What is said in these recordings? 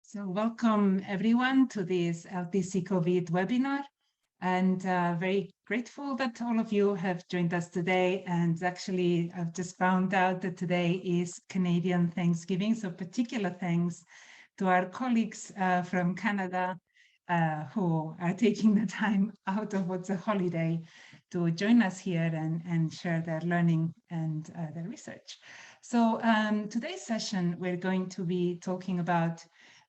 So welcome everyone to this LTCcovid webinar, and very grateful that all of you have joined us today. And actually, I've just found out that today is Canadian Thanksgiving, so particular thanks to our colleagues from Canada who are taking the time out of what's a holiday to join us here and share their learning and their research. So today's session, we're going to be talking about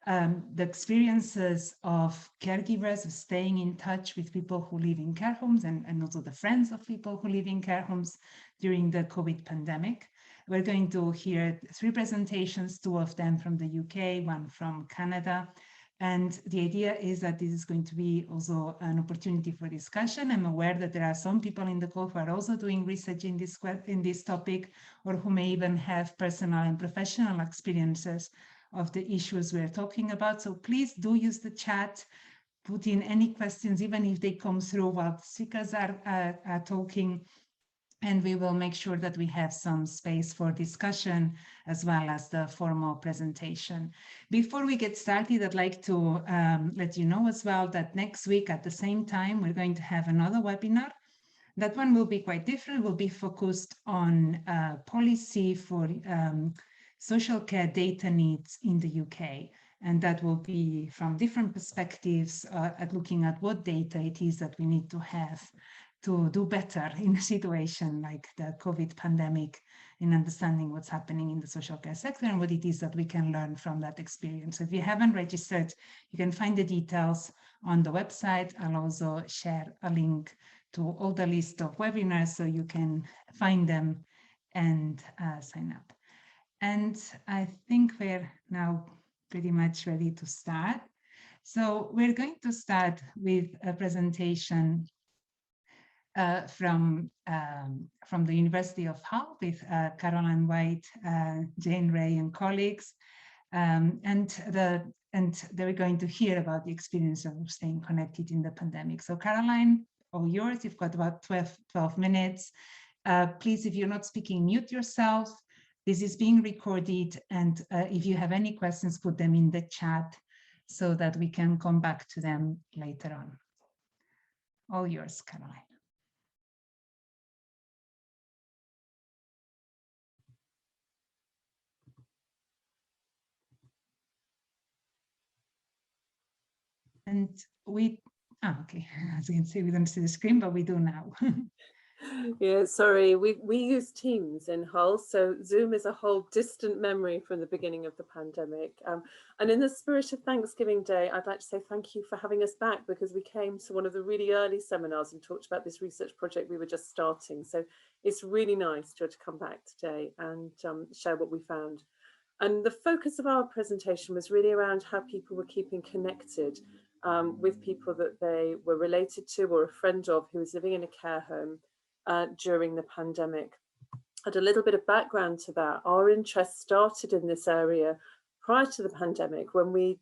the experiences of caregivers, of staying in touch with people who live in care homes and also the friends of people who live in care homes during the COVID pandemic. We're going to hear 3 presentations, 2 of them from the UK, 1 from Canada. And the idea is that this is going to be also an opportunity for discussion. I'm aware that there are some people in the call who are also doing research in this topic, or who may even have personal and professional experiences of the issues we're talking about. So please do use the chat, put in any questions, even if they come through while the speakers are talking, and we will make sure that we have some space for discussion as well as the formal presentation. Before we get started, I'd like to let you know as well that next week at the same time, we're going to have another webinar. That one will be quite different, will be focused on policy for social care data needs in the UK. And that will be from different perspectives at looking at what data it is that we need to have to do better in a situation like the COVID pandemic, in understanding what's happening in the social care sector and what it is that we can learn from that experience. So if you haven't registered, you can find the details on the website. I'll also share a link to all the list of webinars so you can find them and sign up. And I think we're now pretty much ready to start. So we're going to start with a presentation from the University of Hull with Caroline White, Jane Wray and colleagues. And they're going to hear about the experience of staying connected in the pandemic. So Caroline, all yours, you've got about 12 minutes. Please, if you're not speaking, mute yourself. This is being recorded, and if you have any questions, put them in the chat so that we can come back to them later on. All yours, Caroline. And okay, as you can see, we don't see the screen, but we do now. Yeah, sorry, we use Teams in Hull, so Zoom is a whole distant memory from the beginning of the pandemic. And in the spirit of Thanksgiving Day, I'd like to say thank you for having us back, because we came to one of the really early seminars and talked about this research project we were just starting. So it's really nice to come back today and share what we found. And the focus of our presentation was really around how people were keeping connected with people that they were related to or a friend of who was living in a care home during the pandemic. And a little bit of background to that, our interest started in this area prior to the pandemic, when we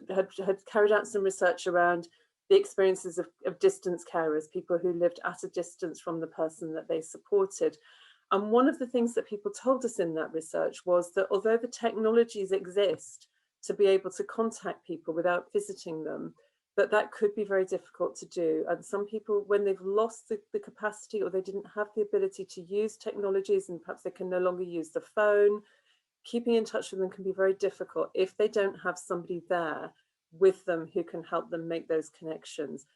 had carried out some research around the experiences of distance carers, people who lived at a distance from the person that they supported. And one of the things that people told us in that research was that although the technologies exist to be able to contact people without visiting them, that could be very difficult to do. And some people, when they've lost the capacity, or they didn't have the ability to use technologies, and perhaps they can no longer use the phone, keeping in touch with them can be very difficult if they don't have somebody there with them who can help them make those connections.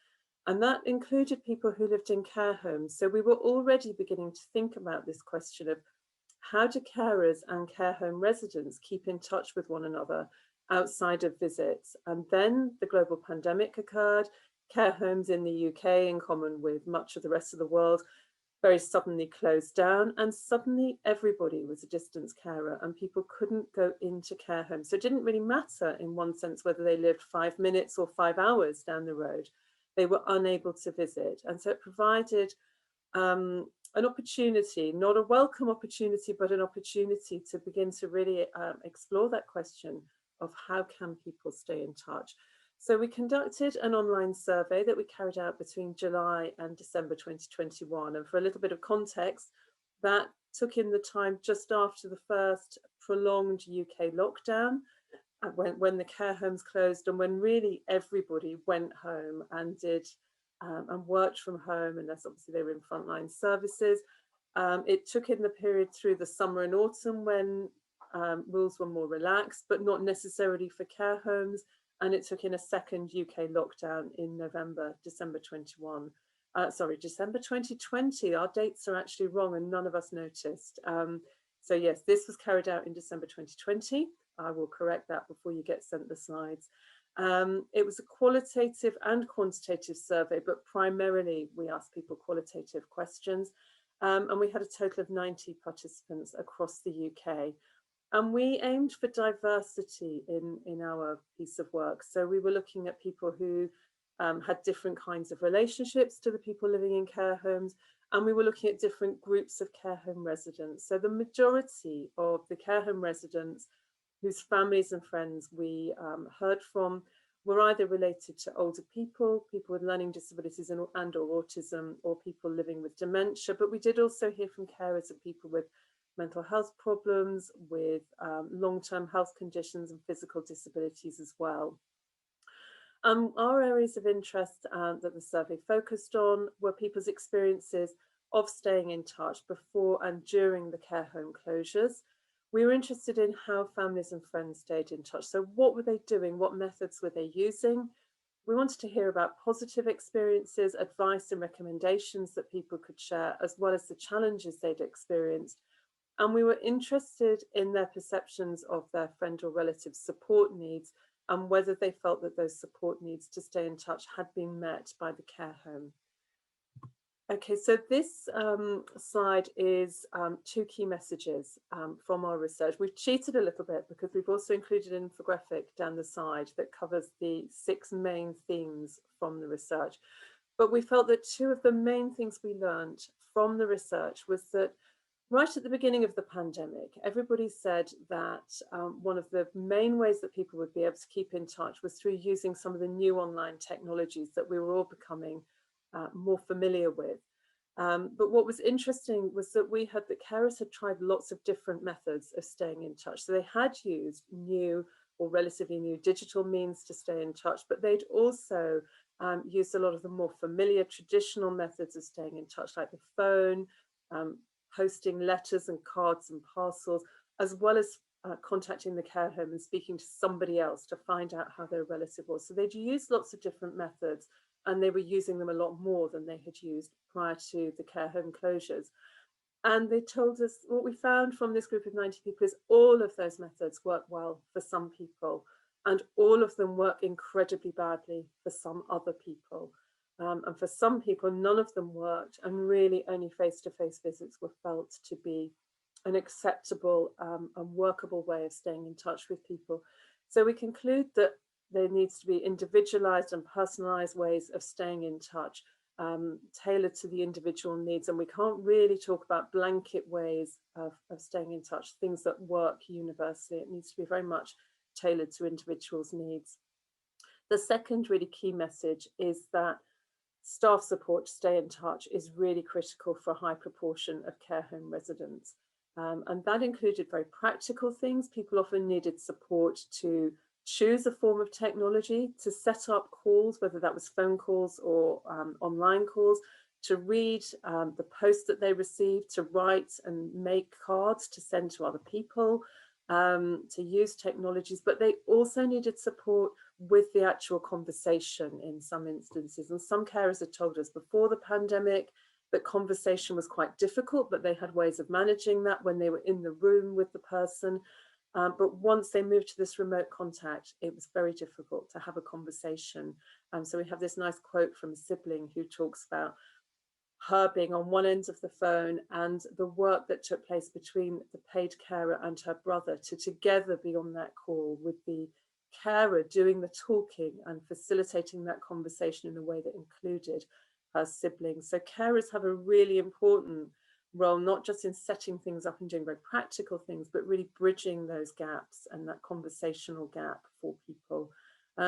And that included people who lived in care homes. So we were already beginning to think about this question of how do carers and care home residents keep in touch with one another outside of visits. And then the global pandemic occurred. Care homes in the UK, in common with much of the rest of the world, very suddenly closed down, and suddenly everybody was a distance carer and people couldn't go into care homes. So it didn't really matter in one sense whether they lived 5 minutes or 5 hours down the road. They were unable to visit. And so it provided an opportunity, not a welcome opportunity, but an opportunity to begin to really explore that question of how can people stay in touch. So we conducted an online survey that we carried out between July and December 2021. And for a little bit of context, that took in the time just after the first prolonged UK lockdown. when the care homes closed, and when really everybody went home and did and worked from home, unless obviously they were in frontline services. It took in the period through the summer and autumn when rules were more relaxed, but not necessarily for care homes. And it took in a second UK lockdown in December 2020. Our dates are actually wrong and none of us noticed. So yes, this was carried out in December 2020. I will correct that before you get sent the slides. It was a qualitative and quantitative survey, but primarily we asked people qualitative questions. And we had a total of 90 participants across the UK. And we aimed for diversity in our piece of work. So we were looking at people who had different kinds of relationships to the people living in care homes. And we were looking at different groups of care home residents. So the majority of the care home residents whose families and friends we heard from were either related to older people, people with learning disabilities and or autism, or people living with dementia. But we did also hear from carers of people with mental health problems, with long-term health conditions and physical disabilities as well. Our areas of interest that the survey focused on were people's experiences of staying in touch before and during the care home closures. We were interested in how families and friends stayed in touch. So what were they doing? What methods were they using? We wanted to hear about positive experiences, advice and recommendations that people could share, as well as the challenges they'd experienced. And we were interested in their perceptions of their friend or relative support needs and whether they felt that those support needs to stay in touch had been met by the care home. Okay, so this slide is two key messages from our research. We've cheated a little bit because we've also included an infographic down the side that covers the 6 main themes from the research. But we felt that 2 of the main things we learned from the research was that right at the beginning of the pandemic, everybody said that one of the main ways that people would be able to keep in touch was through using some of the new online technologies that we were all becoming more familiar with. But what was interesting was that we had that carers had tried lots of different methods of staying in touch. So they had used new or relatively new digital means to stay in touch, but they'd also used a lot of the more familiar traditional methods of staying in touch, like the phone, posting letters and cards and parcels, as well as contacting the care home and speaking to somebody else to find out how their relative was. So they'd used lots of different methods, and they were using them a lot more than they had used prior to the care home closures. And they told us, what we found from this group of 90 people is all of those methods work well for some people, and all of them work incredibly badly for some other people. And for some people, none of them worked, and really only face-to-face visits were felt to be an acceptable and workable way of staying in touch with people. So we conclude that there needs to be individualized and personalized ways of staying in touch, tailored to the individual needs. And we can't really talk about blanket ways of staying in touch, things that work universally. It needs to be very much tailored to individuals' needs. The second really key message is that staff support to stay in touch is really critical for a high proportion of care home residents. And that included very practical things. People often needed support to choose a form of technology, to set up calls, whether that was phone calls or online calls, to read the post that they received, to write and make cards to send to other people, to use technologies. But they also needed support with the actual conversation in some instances. And some carers had told us before the pandemic that conversation was quite difficult, but they had ways of managing that when they were in the room with the person. But once they moved to this remote contact, it was very difficult to have a conversation. So we have this nice quote from a sibling who talks about her being on one end of the phone and the work that took place between the paid carer and her brother to together be on that call, with the carer doing the talking and facilitating that conversation in a way that included her siblings. So carers have a really important role, not just in setting things up and doing very practical things, but really bridging those gaps and that conversational gap for people.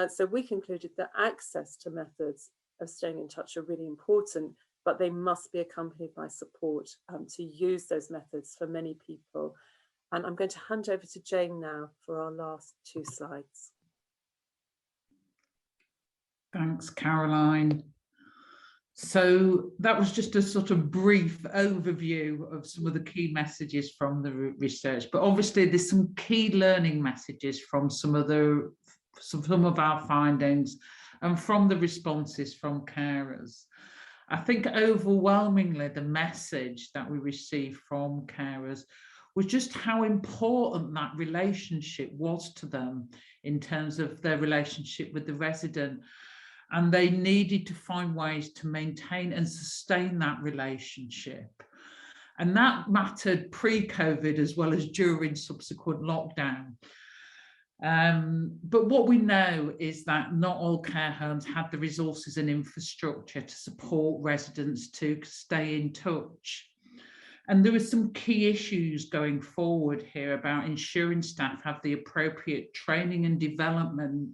So we concluded that access to methods of staying in touch are really important, but they must be accompanied by support to use those methods for many people. And I'm going to hand over to Jane now for our last 2 slides. Thanks, Caroline. So that was just a sort of brief overview of some of the key messages from the research, but obviously there's some key learning messages from some of our findings and from the responses from carers. I think overwhelmingly the message that we received from carers was just how important that relationship was to them in terms of their relationship with the resident. And they needed to find ways to maintain and sustain that relationship. And that mattered pre-COVID as well as during subsequent lockdown. But what we know is that not all care homes had the resources and infrastructure to support residents to stay in touch. And there were some key issues going forward here about ensuring staff have the appropriate training and development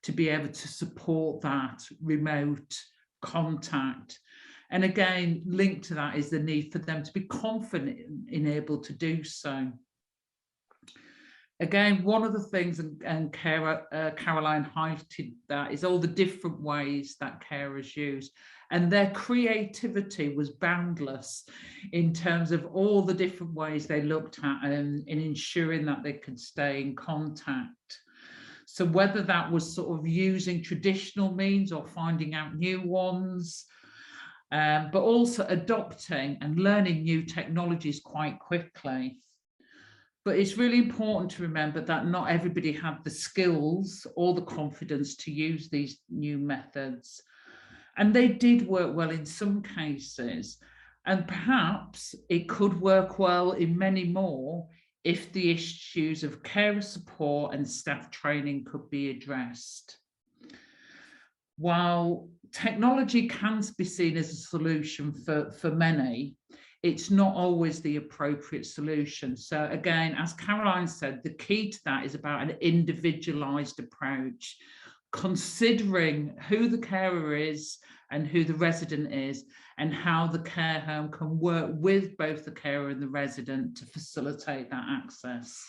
to be able to support that remote contact. And again, linked to that is the need for them to be confident in able to do so. Again, one of the things, and Caroline highlighted that, is all the different ways that carers use. And their creativity was boundless in terms of all the different ways they looked at in ensuring that they could stay in contact. So whether that was sort of using traditional means or finding out new ones, but also adopting and learning new technologies quite quickly. But it's really important to remember that not everybody had the skills or the confidence to use these new methods. And they did work well in some cases, and perhaps it could work well in many more if the issues of carer support and staff training could be addressed. While technology can be seen as a solution for many, it's not always the appropriate solution. So again, as Caroline said, the key to that is about an individualized approach, considering who the carer is and who the resident is, and how the care home can work with both the carer and the resident to facilitate that access.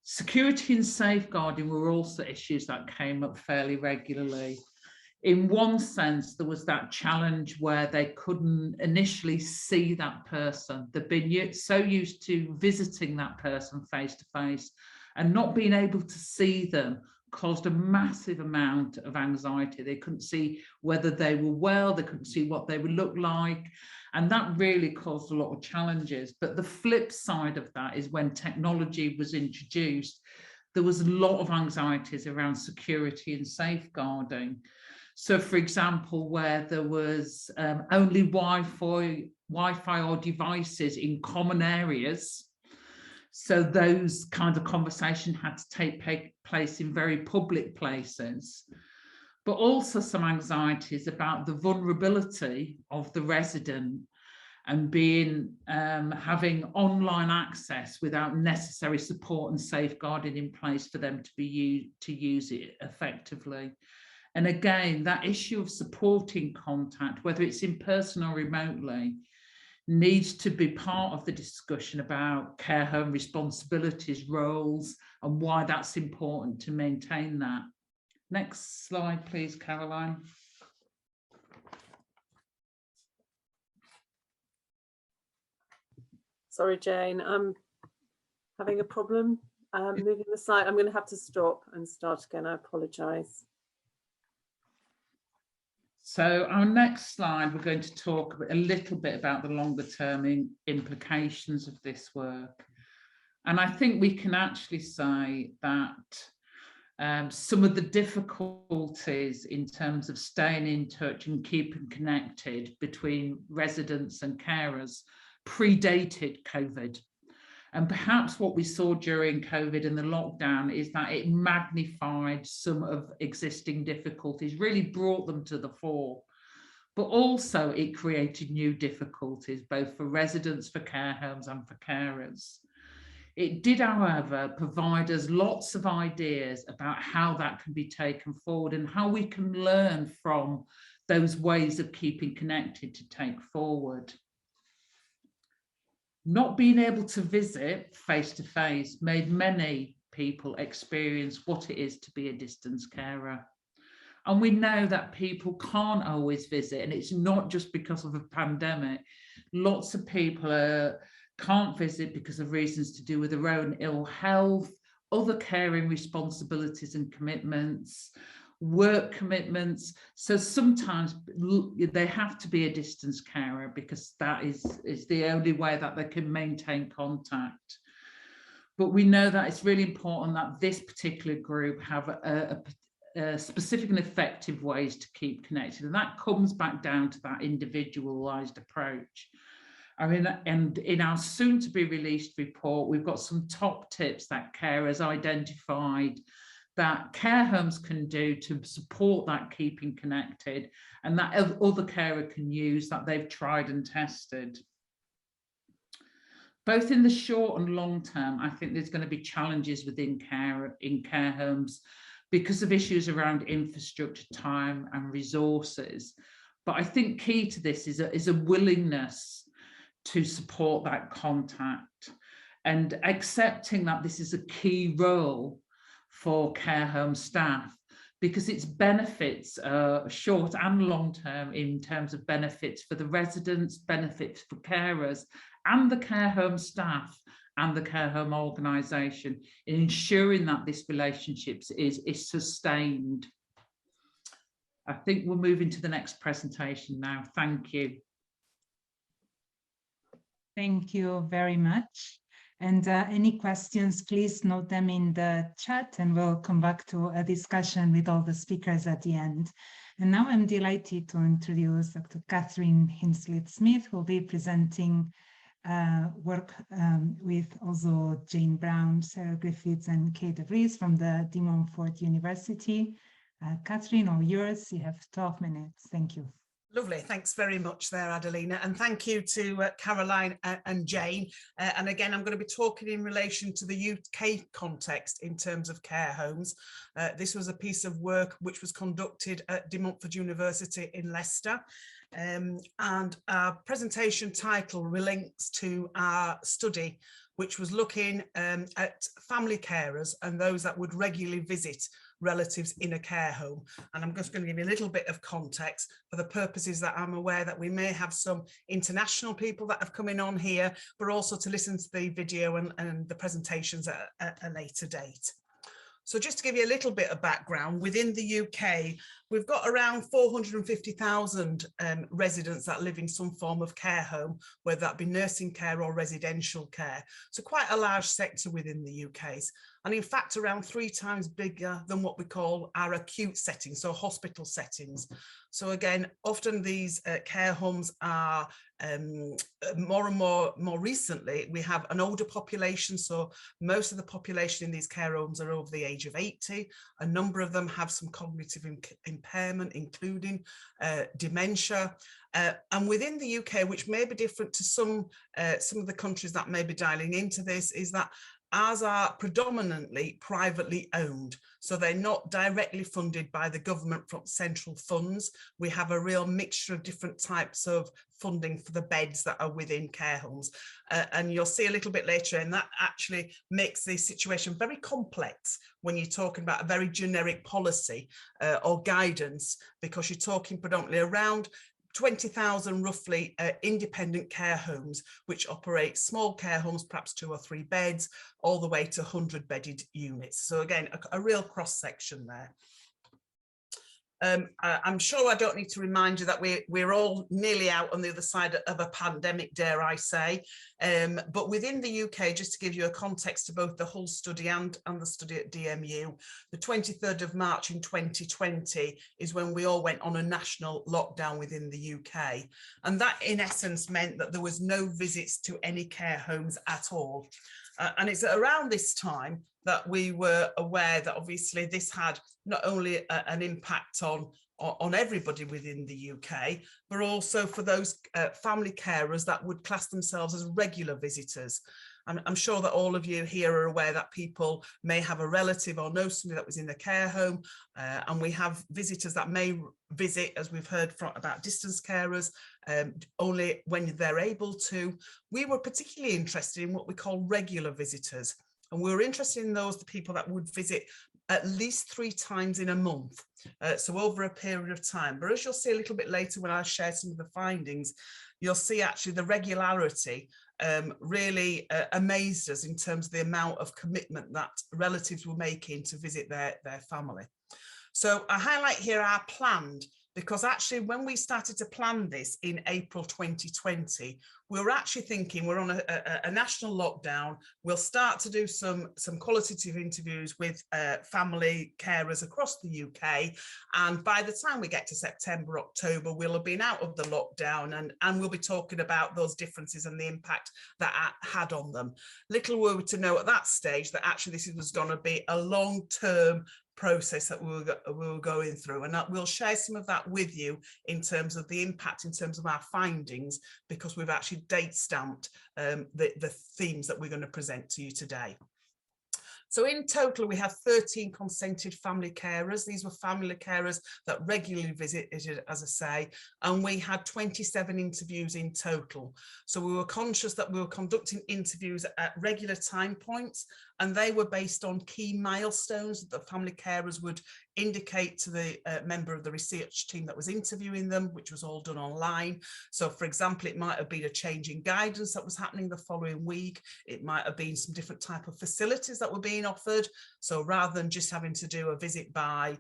Security and safeguarding were also issues that came up fairly regularly. In one sense, there was that challenge where they couldn't initially see that person. They've been so used to visiting that person face to face, and not being able to see them caused a massive amount of anxiety. They couldn't see whether they were well, they couldn't see what they would look like, and that really caused a lot of challenges. But the flip side of that is when technology was introduced, there was a lot of anxieties around security and safeguarding. So for example, where there was only Wi-Fi or devices in common areas, so those kind of conversations had to take place in very public places, but also some anxieties about the vulnerability of the resident and having online access without necessary support and safeguarding in place for them to use it effectively. And again, that issue of supporting contact, whether it's in person or remotely, needs to be part of the discussion about care home responsibilities, roles, and why that's important to maintain that. Next slide, please, Caroline. Sorry, Jane, I'm having a problem moving the slide. I'm going to have to stop and start again. I apologise. So our next slide, we're going to talk a little bit about the longer term implications of this work. And I think we can actually say that some of the difficulties in terms of staying in touch and keeping connected between residents and carers predated COVID. And perhaps what we saw during COVID and the lockdown is that it magnified some of existing difficulties, really brought them to the fore. But also it created new difficulties, both for residents, for care homes and for carers. It did, however, provide us lots of ideas about how that can be taken forward and how we can learn from those ways of keeping connected to take forward. Not being able to visit face to face made many people experience what it is to be a distance carer. And we know that people can't always visit, and it's not just because of a pandemic. Lots of people can't visit because of reasons to do with their own ill health, other caring responsibilities and commitments, work commitments. So sometimes they have to be a distance carer because that is the only way that they can maintain contact. But we know that it's really important that this particular group have a specific and effective ways to keep connected, and that comes back down to that individualized approach. I mean, and in our soon to be released report, we've got some top tips that carers identified that care homes can do to support that keeping connected, and that other carer can use that they've tried and tested. Both in the short and long term, I think there's going to be challenges within care homes because of issues around infrastructure, time and resources. But I think key to this is a willingness to support that contact and accepting that this is a key role for care home staff, because its benefits are short and long term in terms of benefits for the residents, benefits for carers and the care home staff and the care home organisation, in ensuring that this relationship is sustained. I think we'll move into the next presentation now. Thank you. Thank you very much. And any questions, please note them in the chat and we'll come back to a discussion with all the speakers at the end. And now I'm delighted to introduce Dr. Kathryn Hinsliff-Smith, who will be presenting work with also Jane Brown, Sarah Griffiths and Kate DeVries from the De Montfort University. Kathryn, all yours. You have 12 minutes. Thank you. Lovely. Thanks very much there, Adelina. And thank you to Caroline and Jane. And again, I'm going to be talking in relation to the UK context in terms of care homes. This was a piece of work which was conducted at De Montfort University in Leicester. And our presentation title relates to our study, which was looking at family carers and those that would regularly visit relatives in a care home. And I'm just going to give you a little bit of context for the purposes that I'm aware that we may have some international people that have come in on here, but also to listen to the video and the presentations at a later date. So just to give you a little bit of background, within the UK, we've got around 450,000 residents that live in some form of care home, whether that be nursing care or residential care. So quite a large sector within the UK. And in fact, around 3 times bigger than what we call our acute settings, so hospital settings. So again, often these care homes are more and more recently, we have an older population. So most of the population in these care homes are over the age of 80. A number of them have some cognitive impairment, including dementia. And within the UK, which may be different to some of the countries that may be dialing into this, is that ours are predominantly privately owned. So they're not directly funded by the government from central funds. We have a real mixture of different types of funding for the beds that are within care homes. And you'll see a little bit later, and that actually makes the situation very complex when you're talking about a very generic policy or guidance, because you're talking predominantly around 20,000 roughly independent care homes, which operate small care homes, perhaps 2 or 3 beds, all the way to 100 bedded units. So again, a real cross section there. I'm sure I don't need to remind you that we're all nearly out on the other side of a pandemic, dare I say. But within the UK, just to give you a context to both the Hull study and the study at DMU, the 23rd of March in 2020 is when we all went on a national lockdown within the UK. And that in essence meant that there was no visits to any care homes at all. And it's around this time that we were aware that obviously this had not only an impact on on everybody within the UK, but also for those family carers that would class themselves as regular visitors. I'm sure that all of you here are aware that people may have a relative or know somebody that was in the care home, and we have visitors that may visit, as we've heard from about distance carers, only when they're able to. We were particularly interested in what we call regular visitors, and we were interested in the people that would visit at least 3 times in a month, so over a period of time. But as you'll see a little bit later when I share some of the findings, you'll see actually the regularity really amazed us in terms of the amount of commitment that relatives were making to visit their family. So I highlight here our planned, because actually when we started to plan this in April 2020, we were actually thinking we're on a national lockdown. We'll start to do some qualitative interviews with family carers across the UK. And by the time we get to September, October, we'll have been out of the lockdown, and we'll be talking about those differences and the impact that it had on them. Little were we to know at that stage that actually this was going to be a long-term process that we were going through, and that we'll share some of that with you in terms of the impact, in terms of our findings, because we've actually date stamped the themes that we're going to present to you today. So in total, we have 13 consented family carers. These were family carers that regularly visited, as I say, and we had 27 interviews in total. So we were conscious that we were conducting interviews at regular time points, and they were based on key milestones that the family carers would indicate to the member of the research team that was interviewing them, which was all done online. So for example, it might have been a change in guidance that was happening the following week. It might have been some different type of facilities that were being offered. So rather than just having to do a visit by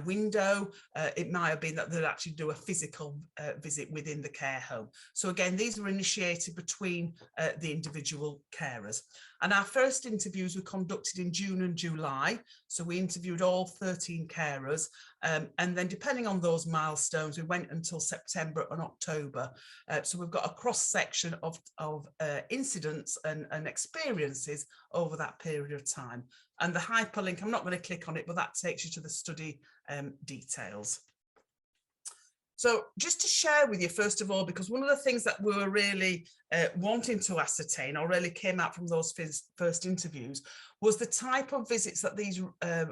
window, it might have been that they'd actually do a physical visit within the care home. So again, these were initiated between the individual carers. And our first interviews were conducted in June and July. So we interviewed all 13 carers. And then depending on those milestones, we went until September and October. So we've got a cross section of incidents and experiences over that period of time. And the hyperlink, I'm not going to click on it, but that takes you to the study details. So just to share with you, first of all, because one of the things that we were really wanting to ascertain, or really came out from those first interviews, was the type of visits that these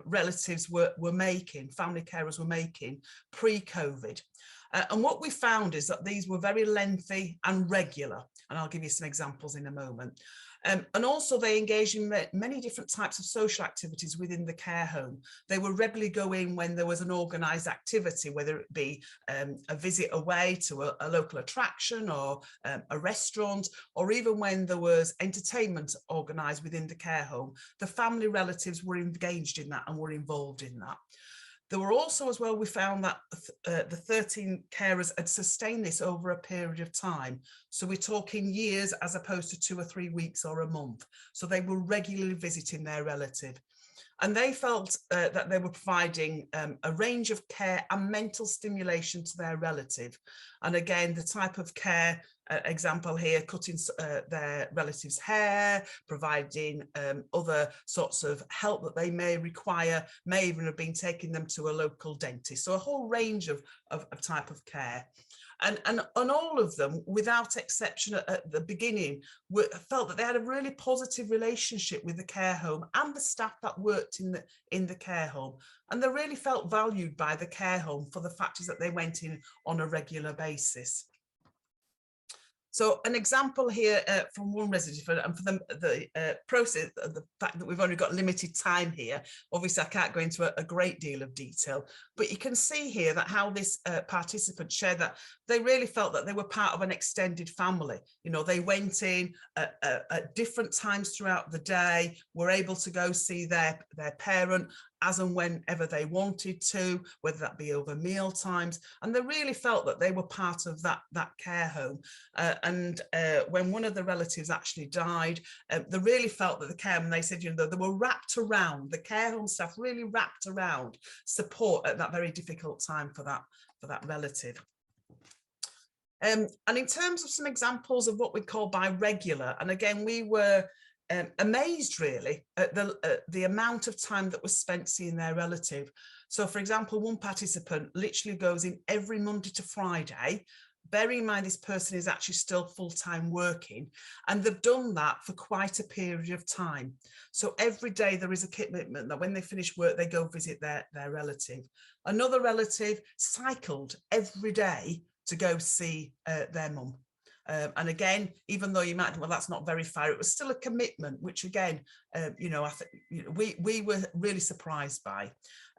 relatives were making, family carers were making pre-COVID. And what we found is that these were very lengthy and regular, and I'll give you some examples in a moment. And also they engage in many different types of social activities within the care home. They would regularly go in when there was an organised activity, whether it be a visit away to a local attraction or a restaurant, or even when there was entertainment organised within the care home. The family relatives were engaged in that and were involved in that. There were also, as well, we found that the 13 carers had sustained this over a period of time. So we're talking years as opposed to 2 or 3 weeks or a month. So they were regularly visiting their relative. And they felt that they were providing a range of care and mental stimulation to their relative. And again, the type of care, example here, cutting their relative's hair, providing other sorts of help that they may require, may even have been taking them to a local dentist. So a whole range of type of care. And all of them, without exception at the beginning, felt that they had a really positive relationship with the care home and the staff that worked in the care home. And they really felt valued by the care home for the factors that they went in on a regular basis. So an example here from one resident, and for the process, the fact that we've only got limited time here, obviously I can't go into a great deal of detail, but you can see here that how this participant shared that they really felt that they were part of an extended family. You know, they went in at different times throughout the day, were able to go see their parent as and whenever they wanted to, whether that be over meal times, and they really felt that they were part of that care home. And when one of the relatives actually died, they really felt that the care home, they said, you know, they were wrapped around, the care home staff really wrapped around support at that very difficult time for that relative. And in terms of some examples of what we call by regular, and again, we were amazed really at the amount of time that was spent seeing their relative. So for example, one participant literally goes in every Monday to Friday. Bearing in mind this person is actually still full-time working, and they've done that for quite a period of time. So every day there is a commitment that when they finish work, they go visit their relative. Another relative cycled every day to go see their mum. And again, even though you might, well, that's not very far, it was still a commitment, which again, you know, I think we were really surprised by.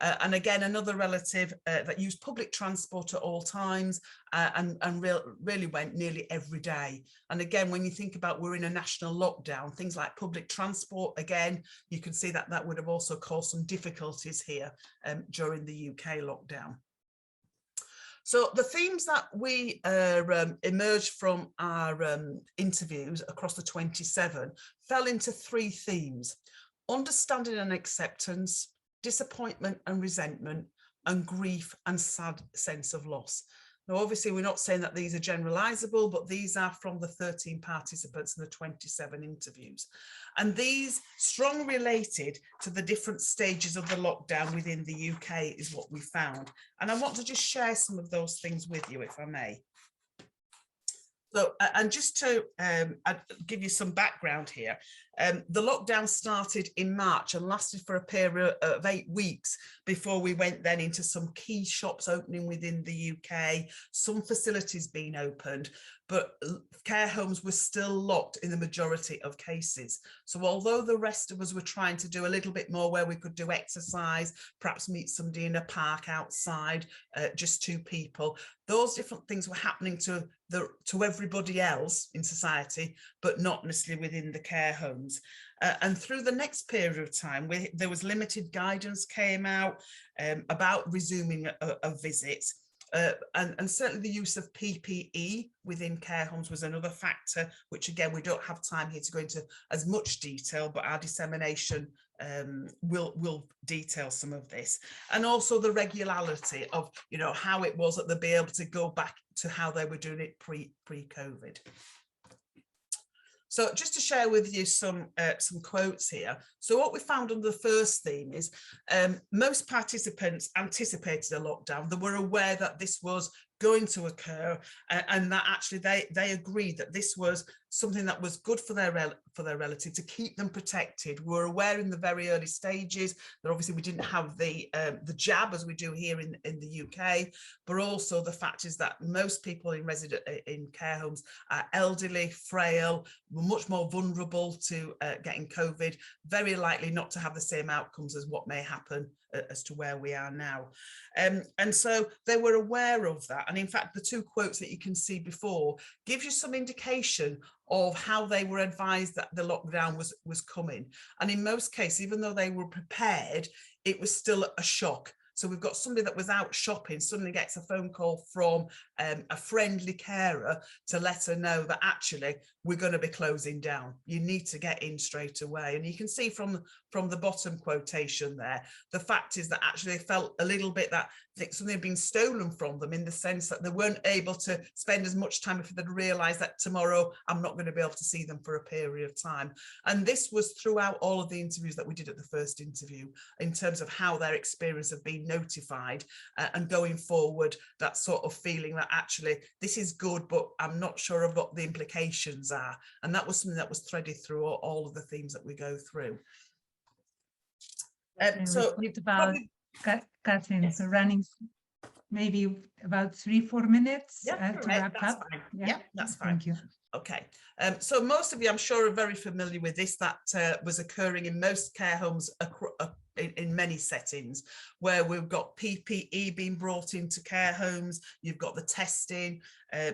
And again, another relative that used public transport at all times and really went nearly every day. And again, when you think about we're in a national lockdown, things like public transport, again, you can see that that would have also caused some difficulties here during the UK lockdown. So the themes that we emerged from our interviews across the 27 fell into 3 themes: understanding and acceptance, disappointment and resentment, and grief and sad sense of loss. Now, obviously, we're not saying that these are generalizable, but these are from the 13 participants in the 27 interviews. And these strongly related to the different stages of the lockdown within the UK is what we found. And I want to just share some of those things with you, if I may. So, and just to give you some background here, the lockdown started in March and lasted for a period of 8 weeks before we went then into some key shops opening within the UK, some facilities being opened, but care homes were still locked in the majority of cases. So although the rest of us were trying to do a little bit more where we could do exercise, perhaps meet somebody in a park outside, just 2 people, those different things were happening to everybody else in society, but not necessarily within the care homes. And through the next period of time, there was limited guidance came out about resuming a visit. And certainly the use of PPE within care homes was another factor, which again, we don't have time here to go into as much detail, but our dissemination will detail some of this. And also the regularity of, you know, how it was that they'd be able to go back to how they were doing it pre-COVID. So just to share with you some quotes here. So what we found under the first theme is most participants anticipated a lockdown. They were aware that this was going to occur, and that actually they agreed that this was something that was good for their relative, to keep them protected. We were aware in the very early stages that obviously we didn't have the jab as we do here in the UK, but also the fact is that most people in care homes are elderly, frail, were much more vulnerable to getting COVID, very likely not to have the same outcomes as what may happen as to where we are now. And so they were aware of that. And in fact, the 2 quotes that you can see before gives you some indication of how they were advised that the lockdown was coming. And in most cases, even though they were prepared, it was still a shock. So we've got somebody that was out shopping, suddenly gets a phone call from a friendly carer to let her know that actually we're going to be closing down. You need to get in straight away. And you can see from the bottom quotation there, the fact is that actually they felt a little bit that something had been stolen from them, in the sense that they weren't able to spend as much time if they'd realised that tomorrow I'm not going to be able to see them for a period of time. And this was throughout all of the interviews that we did at the first interview, in terms of how their experience of being notified and going forward, that sort of feeling that actually this is good, but I'm not sure of what the implications are. And that was something that was threaded through all of the themes that we go through. So we talked about Kathryn, so running maybe about 3-4 minutes to wrap up. Yeah, that's fine. Thank you. Okay, so most of you, I'm sure, are very familiar with this. That was occurring in most care homes in many settings, where we've got PPE being brought into care homes. You've got the testing.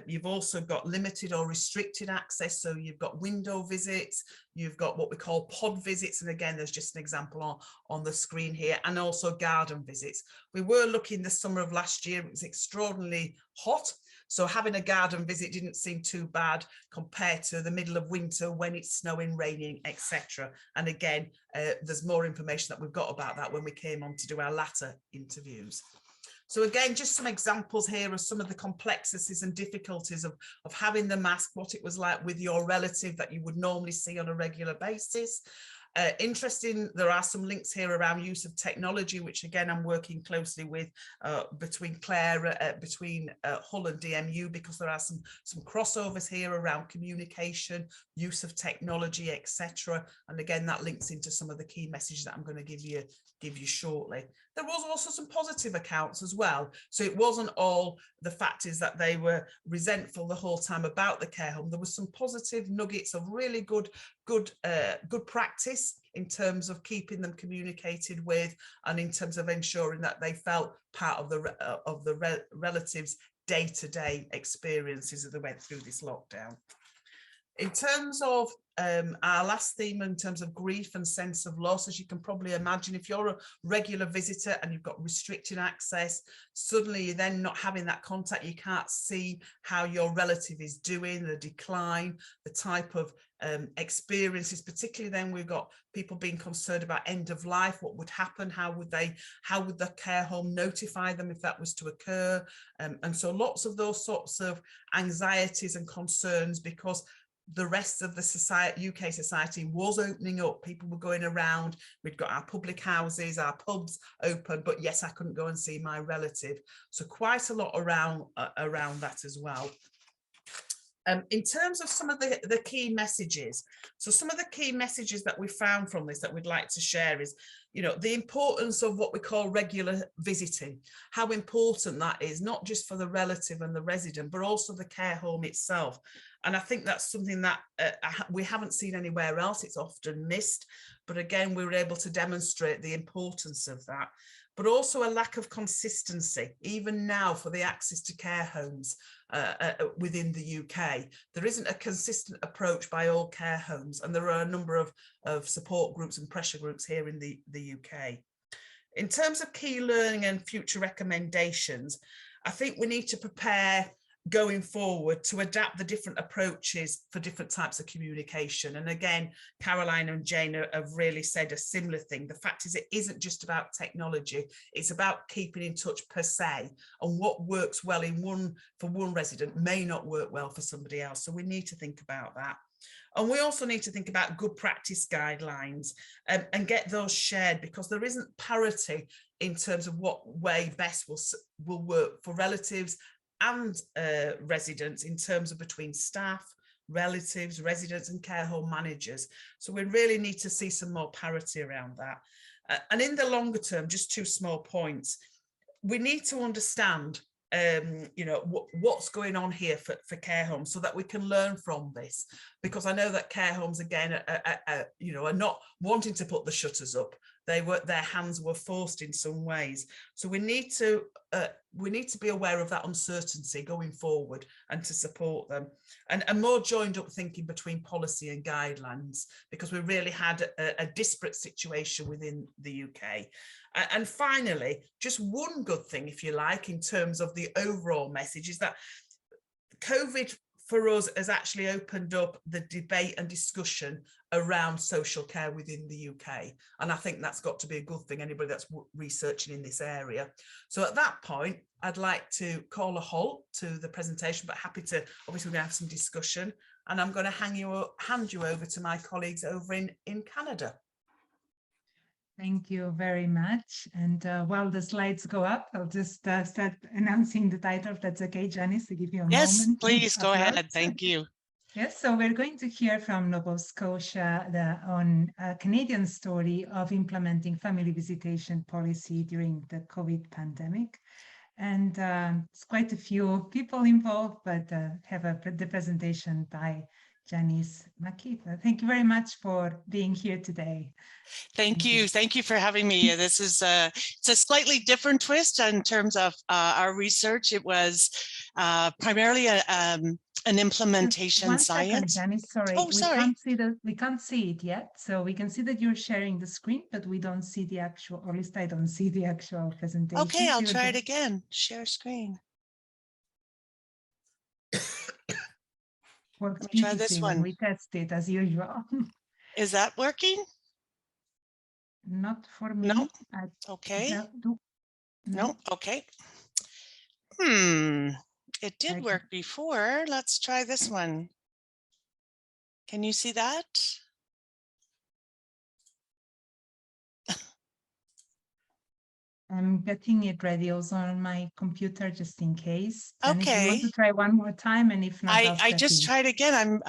You've also got limited or restricted access. So you've got window visits. You've got what we call pod visits. And again, there's just an example on the screen here, and also garden visits. We were looking the summer of last year. It was extraordinarily hot. So having a garden visit didn't seem too bad compared to the middle of winter when it's snowing, raining, etc. And again, there's more information that we've got about that when we came on to do our latter interviews. So again, just some examples here of some of the complexities and difficulties of having the mask, what it was like with your relative that you would normally see on a regular basis. Interesting, there are some links here around use of technology, which again I'm working closely with between Claire, between Hull and DMU, because there are some crossovers here around communication, use of technology, etc. And again, that links into some of the key messages that I'm going to give you shortly. There was also some positive accounts as well. So it wasn't all the fact is that they were resentful the whole time about the care home. There was some positive nuggets of really good practice in terms of keeping them communicated with, and in terms of ensuring that they felt part of the relatives' day-to-day experiences as they went through this lockdown. In terms of our last theme, in terms of grief and sense of loss, as you can probably imagine, if you're a regular visitor and you've got restricted access, suddenly you're then not having that contact, you can't see how your relative is doing, the decline, the type of experiences, particularly then we've got people being concerned about end of life, what would happen, how would the care home notify them if that was to occur, and so lots of those sorts of anxieties and concerns, because the rest of the society, UK society, was opening up. People were going around. We'd got our public houses, our pubs open, but yes, I couldn't go and see my relative. So quite a lot around that as well. In terms of some of the key messages, so some of the key messages that we found from this that we'd like to share is, you know, the importance of what we call regular visiting, how important that is, not just for the relative and the resident, but also the care home itself. And I think that's something that we haven't seen anywhere else. It's often missed, but again, we were able to demonstrate the importance of that, but also a lack of consistency, even now for the access to care homes within the UK. There isn't a consistent approach by all care homes, and there are a number of support groups and pressure groups here in the UK. In terms of key learning and future recommendations, I think we need to prepare going forward to adapt the different approaches for different types of communication. And again, Caroline and Jane have really said a similar thing. The fact is, it isn't just about technology, it's about keeping in touch per se, and what works well for one resident may not work well for somebody else. So we need to think about that. And we also need to think about good practice guidelines and get those shared, because there isn't parity in terms of what way best will work for relatives and residents, in terms of between staff, relatives, residents and care home managers. So we really need to see some more parity around that. And in the longer term, just two small points. We need to understand you know, what's going on here for care homes, so that we can learn from this, because I know that care homes again you know, are not wanting to put the shutters up. Their hands were forced in some ways. So we need to be aware of that uncertainty going forward, and to support them, and more joined up thinking between policy and guidelines, because we really had a disparate situation within the UK. And finally, just one good thing, if you like, in terms of the overall message, is that COVID for us has actually opened up the debate and discussion around social care within the UK. And I think that's got to be a good thing, anybody that's researching in this area. So at that point, I'd like to call a halt to the presentation, but happy to, obviously we're going to have some discussion, and I'm going to hand you over to my colleagues over in Canada. Thank you very much. And while the slides go up, I'll just start announcing the title, if that's okay, Janice, to give you a moment. Yes, please go ahead. Thank you. Yes, so we're going to hear from Nova Scotia on a Canadian story of implementing family visitation policy during the COVID pandemic. And it's quite a few people involved, but have the presentation by Janice Keefe. Thank you very much for being here today. Thank you. Thank you for having me. This is it's a slightly different twist in terms of our research. It was primarily an implementation science. Janice, sorry. Oh, sorry. We can't see it yet. So we can see that you're sharing the screen, but we don't see the actual, or at least I don't see the actual presentation. Okay, I'll try it again. Share screen. Works Let me try this one. We test it as usual. Is that working? Not for me. No. Okay. No. Okay. It did work before. Let's try this one. Can you see that? I'm getting it ready also on my computer just in case. And if you want Okay. to try one more time, and if not, I'll I step just in. tried again.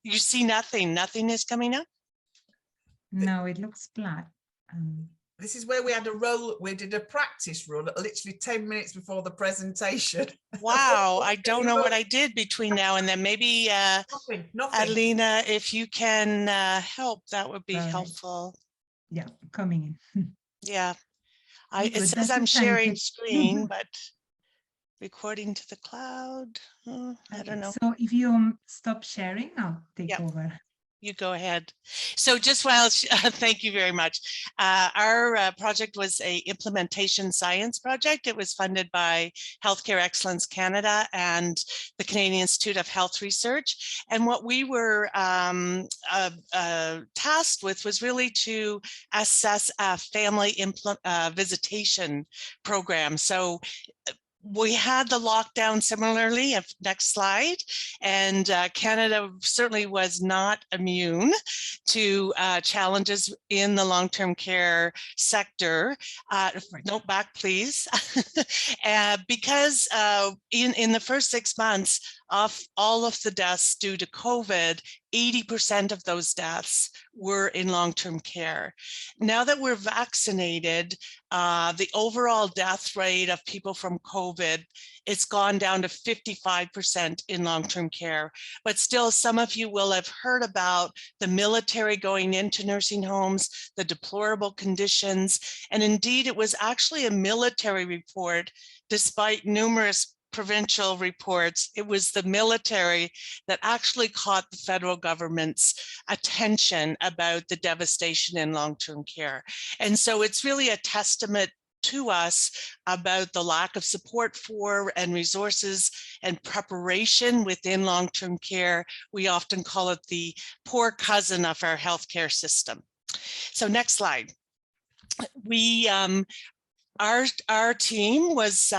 You see nothing. Nothing is coming up. No, it looks black. This is where we had a roll. We did a practice run literally 10 minutes before the presentation. Wow. I don't know what I did between now and then. Maybe Nothing. Adelina, if you can help, that would be Right. helpful. Yeah, coming in. Yeah. It Good, says that's I'm the time sharing to- screen, but recording to the cloud. I Okay, don't know. so if you stop sharing, I'll take Yep. over. You go ahead. So just while, thank you very much. Our project was a implementation science project. It was funded by Healthcare Excellence Canada and the Canadian Institute of Health Research. And what we were tasked with was really to assess a family visitation program. So we had the lockdown similarly, next slide, and Canada certainly was not immune to challenges in the long-term care sector. No, back please. Because in the first 6 months of all of the deaths due to COVID, 80% of those deaths were in long-term care. Now that we're vaccinated, the overall death rate of people from COVID, it's gone down to 55% in long-term care. But still, some of you will have heard about the military going into nursing homes, the deplorable conditions. And indeed, it was actually a military report, despite numerous provincial reports. It was the military that actually caught the federal government's attention about the devastation in long-term care. And so it's really a testament to us about the lack of support for and resources and preparation within long-term care. We often call it the poor cousin of our healthcare system. So next slide. Our team was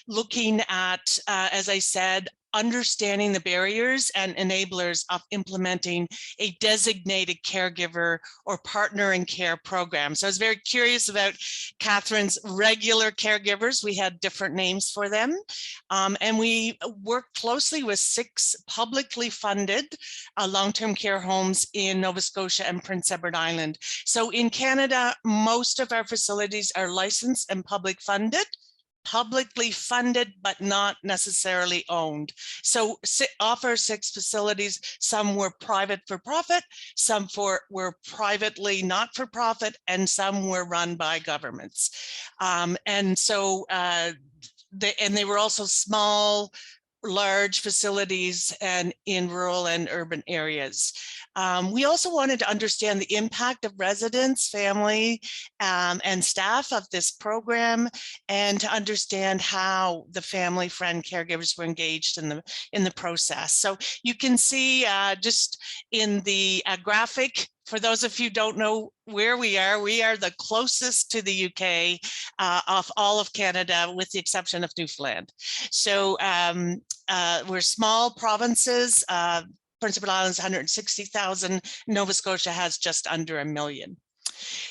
looking at, as I said, understanding the barriers and enablers of implementing a designated caregiver or partner in care program. So I was very curious about Kathryn's regular caregivers. We had different names for them. And we worked closely with 6 publicly funded long-term care homes in Nova Scotia and Prince Edward Island. So in Canada, most of our facilities are licensed and publicly funded, but not necessarily owned. So of our 6 facilities, some were private for profit, some were privately not for profit, and some were run by governments. And so they were also small, large facilities and in rural and urban areas. We also wanted to understand the impact of residents, family, and staff of this program, and to understand how the family, friend, caregivers were engaged in the process. So you can see just in the graphic, for those of you who don't know where we are the closest to the UK of all of Canada, with the exception of Newfoundland. So we're small provinces. Prince Edward Island is 160,000. Nova Scotia has just under 1 million.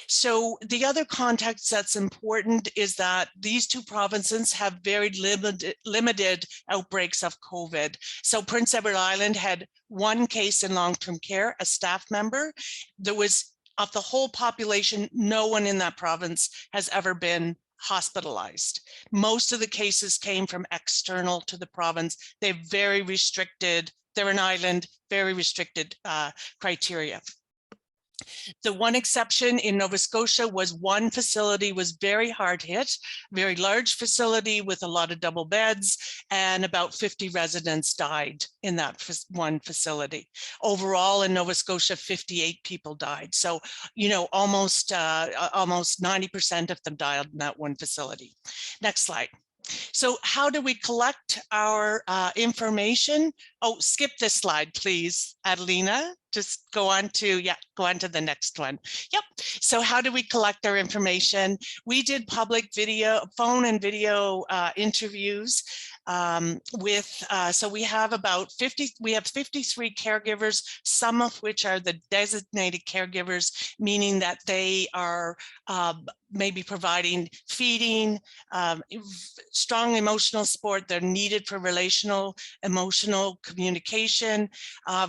So the other context that's important is that these 2 provinces have very limited outbreaks of COVID. So Prince Edward Island had 1 case in long-term care, a staff member. There was, of the whole population, no one in that province has ever been hospitalized. Most of the cases came from external to the province. They're very restricted. They're an island, very restricted criteria. The one exception in Nova Scotia was 1 facility was very hard hit, very large facility with a lot of double beds, and about 50 residents died in that 1 facility. Overall in Nova Scotia, 58 people died. So, you know, almost 90% of them died in that 1 facility. Next slide. So how do we collect our information? Oh, skip this slide, please, Adelina. Just go on to the next one. Yep. So how do we collect our information? We did public video, phone and video interviews. So we have about 53 caregivers, some of which are the designated caregivers, meaning that they are maybe providing feeding, strong emotional support. They're needed for relational, emotional communication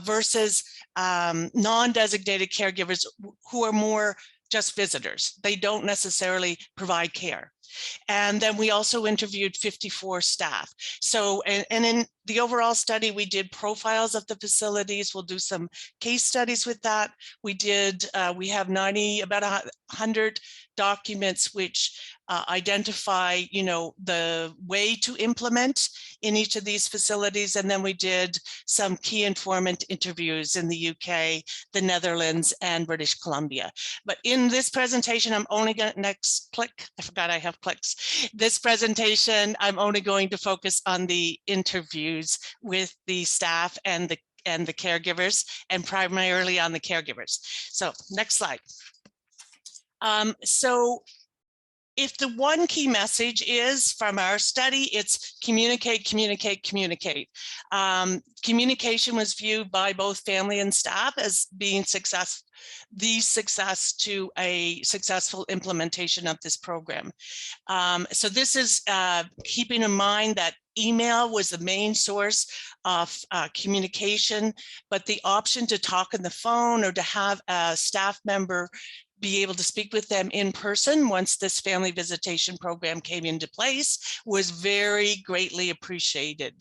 versus non-designated caregivers who are more just visitors. They don't necessarily provide care. And then we also interviewed 54 staff. So, and in the overall study, we did profiles of the facilities. We'll do some case studies with that. We have about 100 documents which identify, the way to implement in each of these facilities. And then we did some key informant interviews in the UK, the Netherlands, and British Columbia. But in this presentation, I'm only going to I forgot I have clicks. This presentation, I'm only going to focus on the interviews with the staff and the caregivers, and primarily on the caregivers. So next slide. So if the one key message is from our study, it's communicate, communicate, communicate. Communication was viewed by both family and staff as being the success to a successful implementation of this program. So this is keeping in mind that email was the main source of communication, but the option to talk on the phone or to have a staff member be able to speak with them in person once this family visitation program came into place was very greatly appreciated.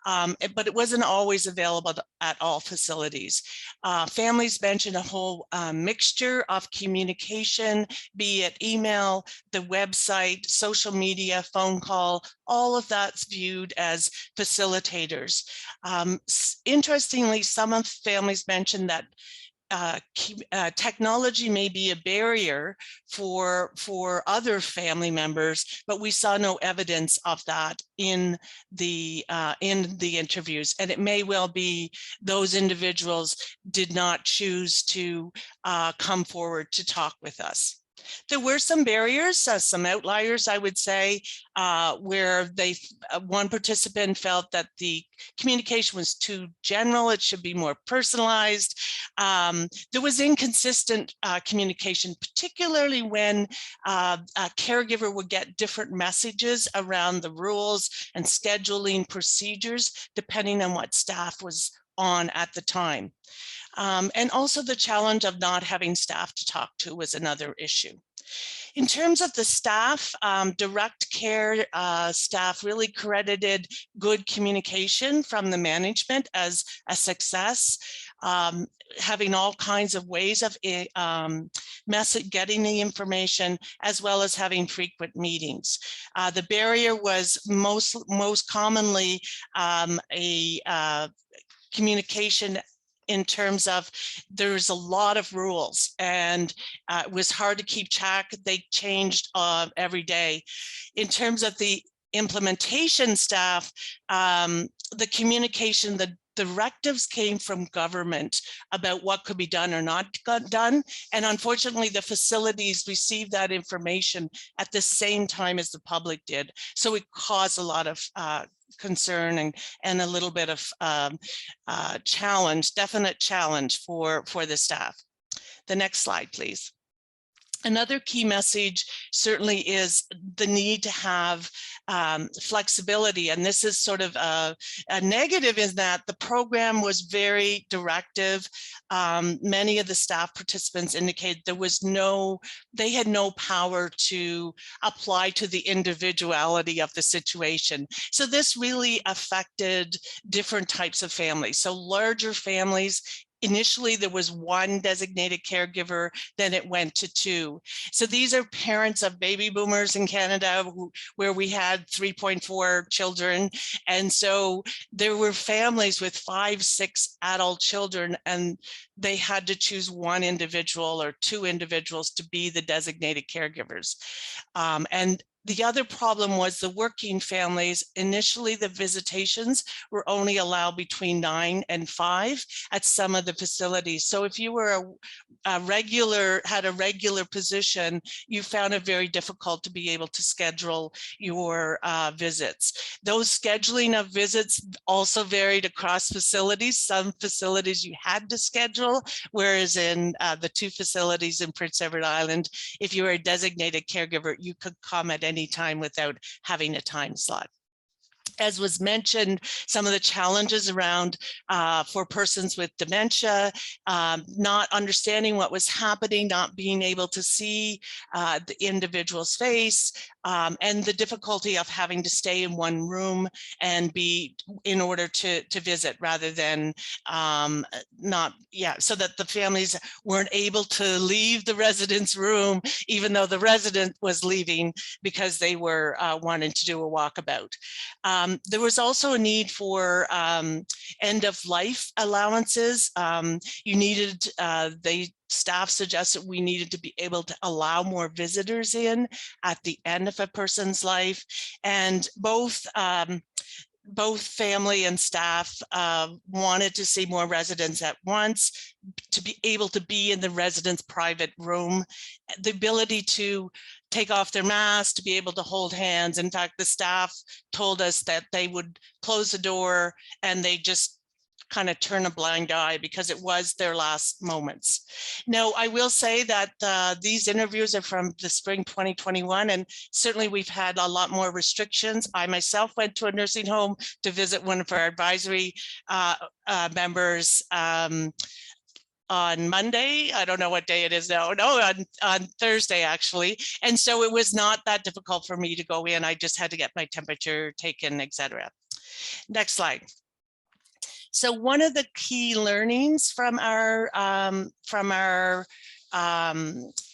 But it wasn't always available at all facilities. Families mentioned a whole mixture of communication, be it email, the website, social media, phone call, all of that's viewed as facilitators. Interestingly, some of families mentioned that technology may be a barrier for other family members, but we saw no evidence of that in the interviews. And it may well be those individuals did not choose to come forward to talk with us. There were some barriers, some outliers, I would say, where one participant felt that the communication was too general. It should be more personalized. There was inconsistent communication, particularly when a caregiver would get different messages around the rules and scheduling procedures, depending on what staff was on at the time. And also the challenge of not having staff to talk to was another issue. In terms of the staff, direct care staff really credited good communication from the management as a success, having all kinds of ways of getting the information, as well as having frequent meetings. The barrier was most commonly a communication in terms of there's a lot of rules and it was hard to keep track. They changed every day. In terms of the implementation staff, the communication, the directives came from government about what could be done or not done. And unfortunately, the facilities received that information at the same time as the public did. So it caused a lot of concern and a little bit of definite challenge for the staff. The next slide, please. Another key message certainly is the need to have flexibility. And this is sort of a negative in that the program was very directive. Many of the staff participants indicated they had no power to apply to the individuality of the situation. So this really affected different types of families. So larger families, initially, there was one designated caregiver, then it went to 2. So these are parents of baby boomers in Canada where we had 3.4 children. And so there were families with 5, 6 adult children, and they had to choose one individual or 2 individuals to be the designated caregivers. And The other problem was the working families. Initially, the visitations were only allowed between 9 and 5 at some of the facilities. So if you were had a regular position, you found it very difficult to be able to schedule your visits. Those scheduling of visits also varied across facilities. Some facilities you had to schedule, whereas in the 2 facilities in Prince Edward Island, if you were a designated caregiver, you could come at any time without having a time slot. As was mentioned, some of the challenges around for persons with dementia, not understanding what was happening, not being able to see the individual's face, and the difficulty of having to stay in one room and be in order to visit rather than so that the families weren't able to leave the resident's room, even though the resident was leaving because they were wanting to do a walkabout. There was also a need for end of life allowances. You needed, staff suggested we needed to be able to allow more visitors in at the end of a person's life, and both family and staff wanted to see more residents at once, to be able to be in the resident's private room, the ability to take off their masks, to be able to hold hands. In fact, the staff told us that they would close the door and they just kind of turn a blind eye because it was their last moments. Now, I will say that these interviews are from the spring 2021, and certainly we've had a lot more restrictions. I myself went to a nursing home to visit one of our advisory members on Monday. I don't know what day it is now. No, on Thursday, actually. And so it was not that difficult for me to go in. I just had to get my temperature taken, etc. Next slide. So one of the key learnings from our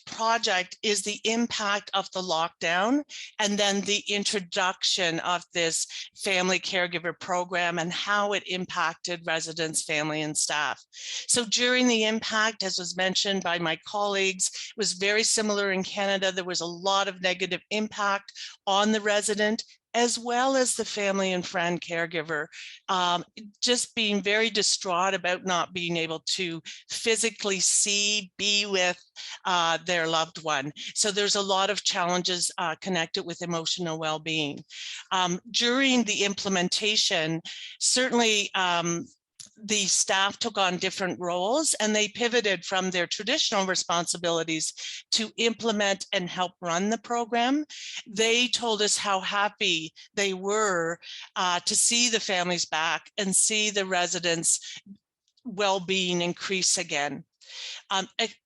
project is the impact of the lockdown, and then the introduction of this family caregiver program and how it impacted residents, family, and staff. So during the impact, as was mentioned by my colleagues, it was very similar in Canada. There was a lot of negative impact on the resident as well as the family and friend caregiver, just being very distraught about not being able to physically see, be with their loved one. So there's a lot of challenges connected with emotional well-being. During the implementation, certainly the staff took on different roles and they pivoted from their traditional responsibilities to implement and help run the program. They told us how happy they were to see the families back and see the residents' well-being increase again.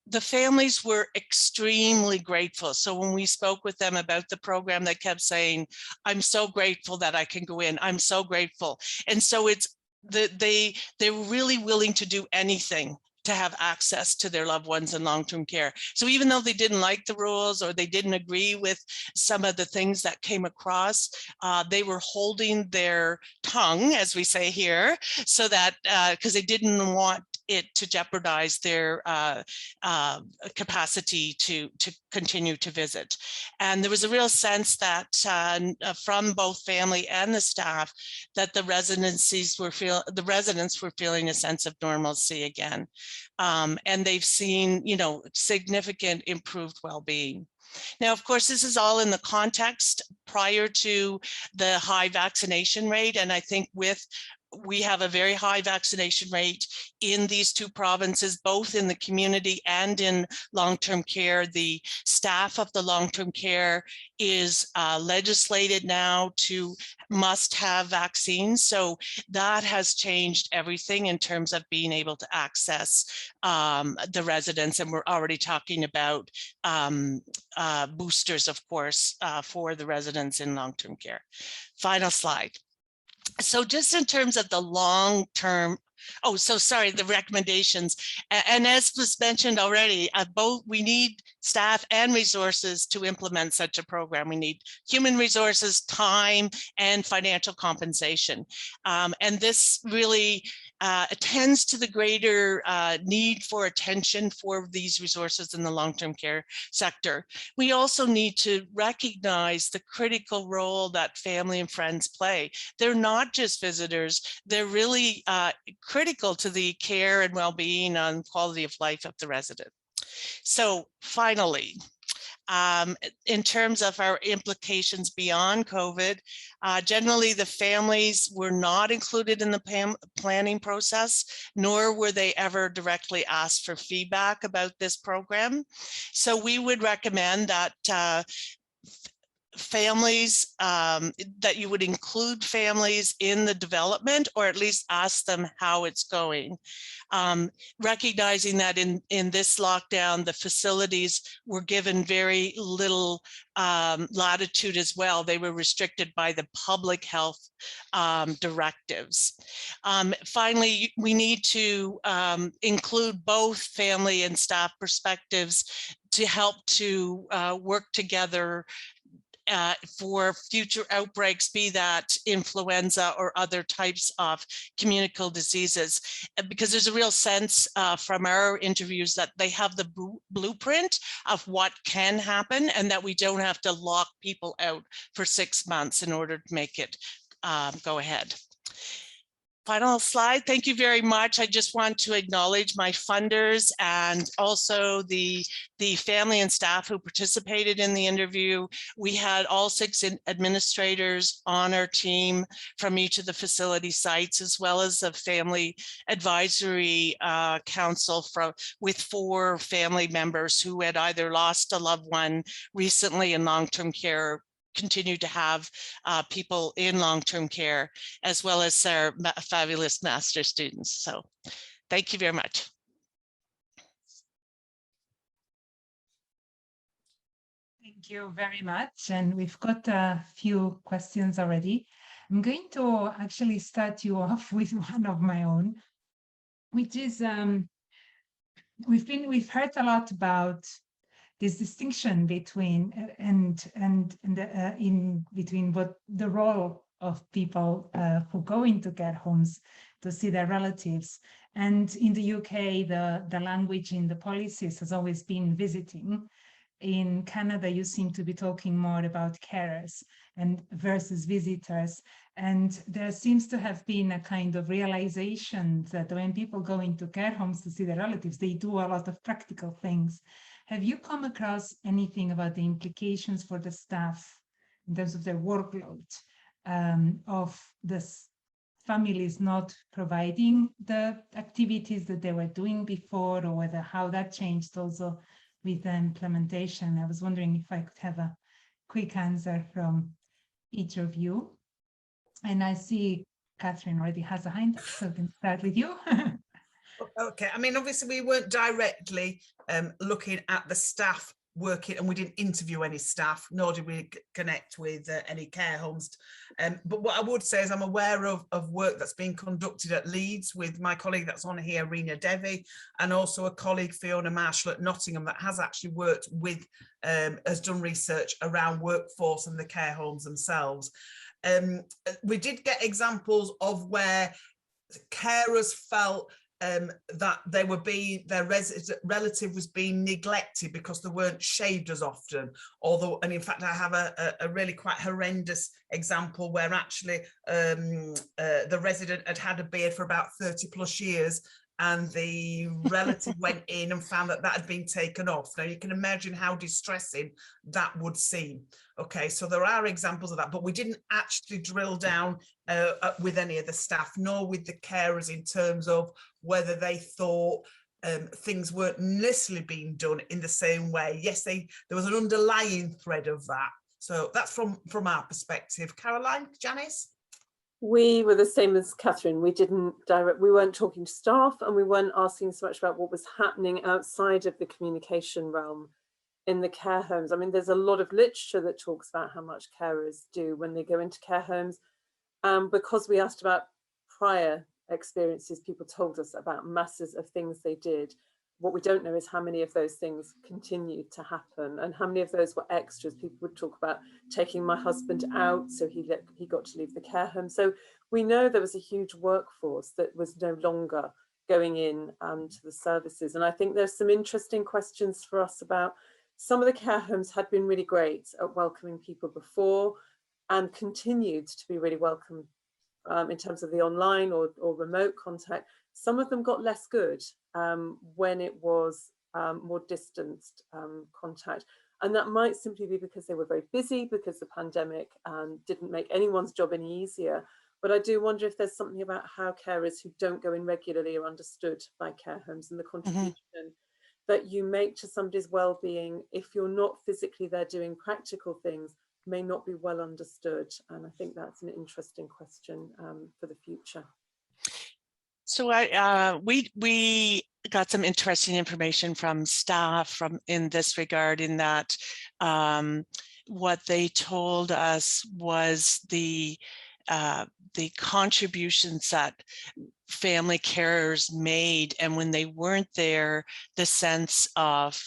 The families were extremely grateful. So when we spoke with them about the program, they kept saying, "I'm so grateful that I can go in. I'm so grateful." And so they're really willing to do anything to have access to their loved ones in long-term care. So even though they didn't like the rules or they didn't agree with some of the things that came across, they were holding their tongue, as we say here, so that because they didn't want it to jeopardize their capacity to continue to visit. And there was a real sense that from both family and the staff that the residents were feeling a sense of normalcy again. And they've seen, significant improved well-being. Now, of course, this is all in the context prior to the high vaccination rate. And I think we have a very high vaccination rate in these two provinces, both in the community and in long-term care. The staff of the long-term care is legislated now to must have vaccines. So that has changed everything in terms of being able to access the residents. And we're already talking about boosters, of course, for the residents in long-term care. Final slide. So just in terms of the long-term, the recommendations, and as was mentioned already, we need staff and resources to implement such a program. We need human resources, time, and financial compensation. And this really attends to the greater need for attention for these resources in the long-term care sector. We also need to recognize the critical role that family and friends play. They're not just visitors, they're really critical to the care and well-being and quality of life of the resident. So finally, in terms of our implications beyond COVID, generally the families were not included in the planning process, nor were they ever directly asked for feedback about this program. So we would recommend that families, that you would include families in the development, or at least ask them how it's going. Recognizing that in this lockdown, the facilities were given very little latitude as well. They were restricted by the public health directives. Finally, we need to include both family and staff perspectives to help to work together for future outbreaks, be that influenza or other types of communicable diseases, because there's a real sense from our interviews that they have the blueprint of what can happen, and that we don't have to lock people out for 6 months in order to make it go ahead. Final slide. Thank you very much. I just want to acknowledge my funders and also the family and staff who participated in the interview. We had all 6 administrators on our team from each of the facility sites, as well as a family advisory council with 4 family members who had either lost a loved one recently in long-term care, continue to have people in long-term care, as well as our fabulous master students. So thank you very much. Thank you very much. And we've got a few questions already. I'm going to actually start you off with one of my own, which is we've heard a lot about this distinction between between what the role of people who go into care homes to see their relatives, and in the UK the language in the policies has always been visiting. In Canada, you seem to be talking more about carers and versus visitors, and there seems to have been a kind of realization that when people go into care homes to see their relatives, they do a lot of practical things. Have you come across anything about the implications for the staff in terms of their workload, of the families not providing the activities that they were doing before, or whether how that changed also with the implementation? I was wondering if I could have a quick answer from each of you. And I see Kathryn already has a hand up, so I can start with you. Okay, I mean, obviously we weren't directly looking at the staff working, and we didn't interview any staff, nor did we connect with any care homes. But what I would say is I'm aware of work that's being conducted at Leeds with my colleague that's on here, Rena Devi, and also a colleague, Fiona Marshall at Nottingham, that has actually worked with, has done research around workforce and the care homes themselves. We did get examples of where carers felt that they were their relative was being neglected because they weren't shaved as often. Although, and in fact, I have a really quite horrendous example where actually the resident had a beard for about 30 plus years, and the relative went in and found that had been taken off. Now you can imagine how distressing that would seem. Okay, so there are examples of that, but we didn't actually drill down with any of the staff, nor with the carers, in terms of whether they thought things weren't necessarily being done in the same way. Yes, there was an underlying thread of that. So that's from our perspective. Caroline, Janice? We were the same as Kathryn. We weren't talking to staff, and we weren't asking so much about what was happening outside of the communication realm in the care homes. I mean, there's a lot of literature that talks about how much carers do when they go into care homes. Because we asked about prior experiences, people told us about masses of things they did. what we don't know is how many of those things continued to happen and how many of those were extras. People would talk about taking my husband out, so he got to leave the care home. So we know there was a huge workforce that was no longer going in to the services. And I think there's some interesting questions for us about some of the care homes had been really great at welcoming people before and continued to be really welcome in terms of the online or remote contact. Some of them got less good when it was more distanced contact. And that might simply be because they were very busy, because the pandemic didn't make anyone's job any easier. But I do wonder if there's something about how carers who don't go in regularly are understood by care homes, and the contribution that you make to somebody's well-being, if you're not physically there doing practical things, may not be well understood. And I think that's an interesting question for the future. So we got some interesting information from staff in this regard, in that what they told us was the contributions that family carers made, and when they weren't there, the sense of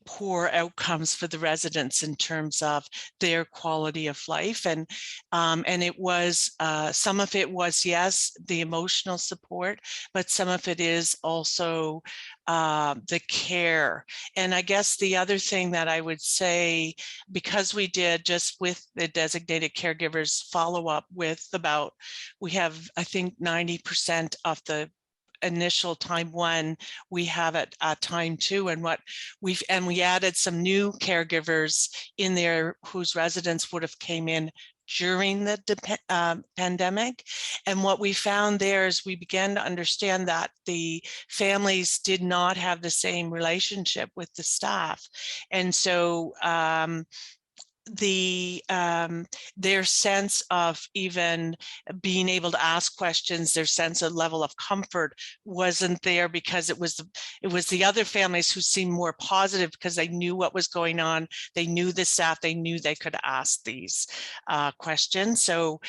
poor outcomes for the residents in terms of their quality of life. And it was, some of it was, yes, the emotional support, but some of it is also the care. And I guess the other thing that I would say, because we did just with the designated caregivers follow up with we have, I think, 90% of the initial time one, we have at time two, and we added some new caregivers in there whose residents would have came in during the pandemic. And what we found there is we began to understand that the families did not have the same relationship with the staff. And so their sense of even being able to ask questions, their sense of level of comfort wasn't there, because it was the other families who seemed more positive because they knew what was going on. They knew the staff, they knew they could ask these questions. So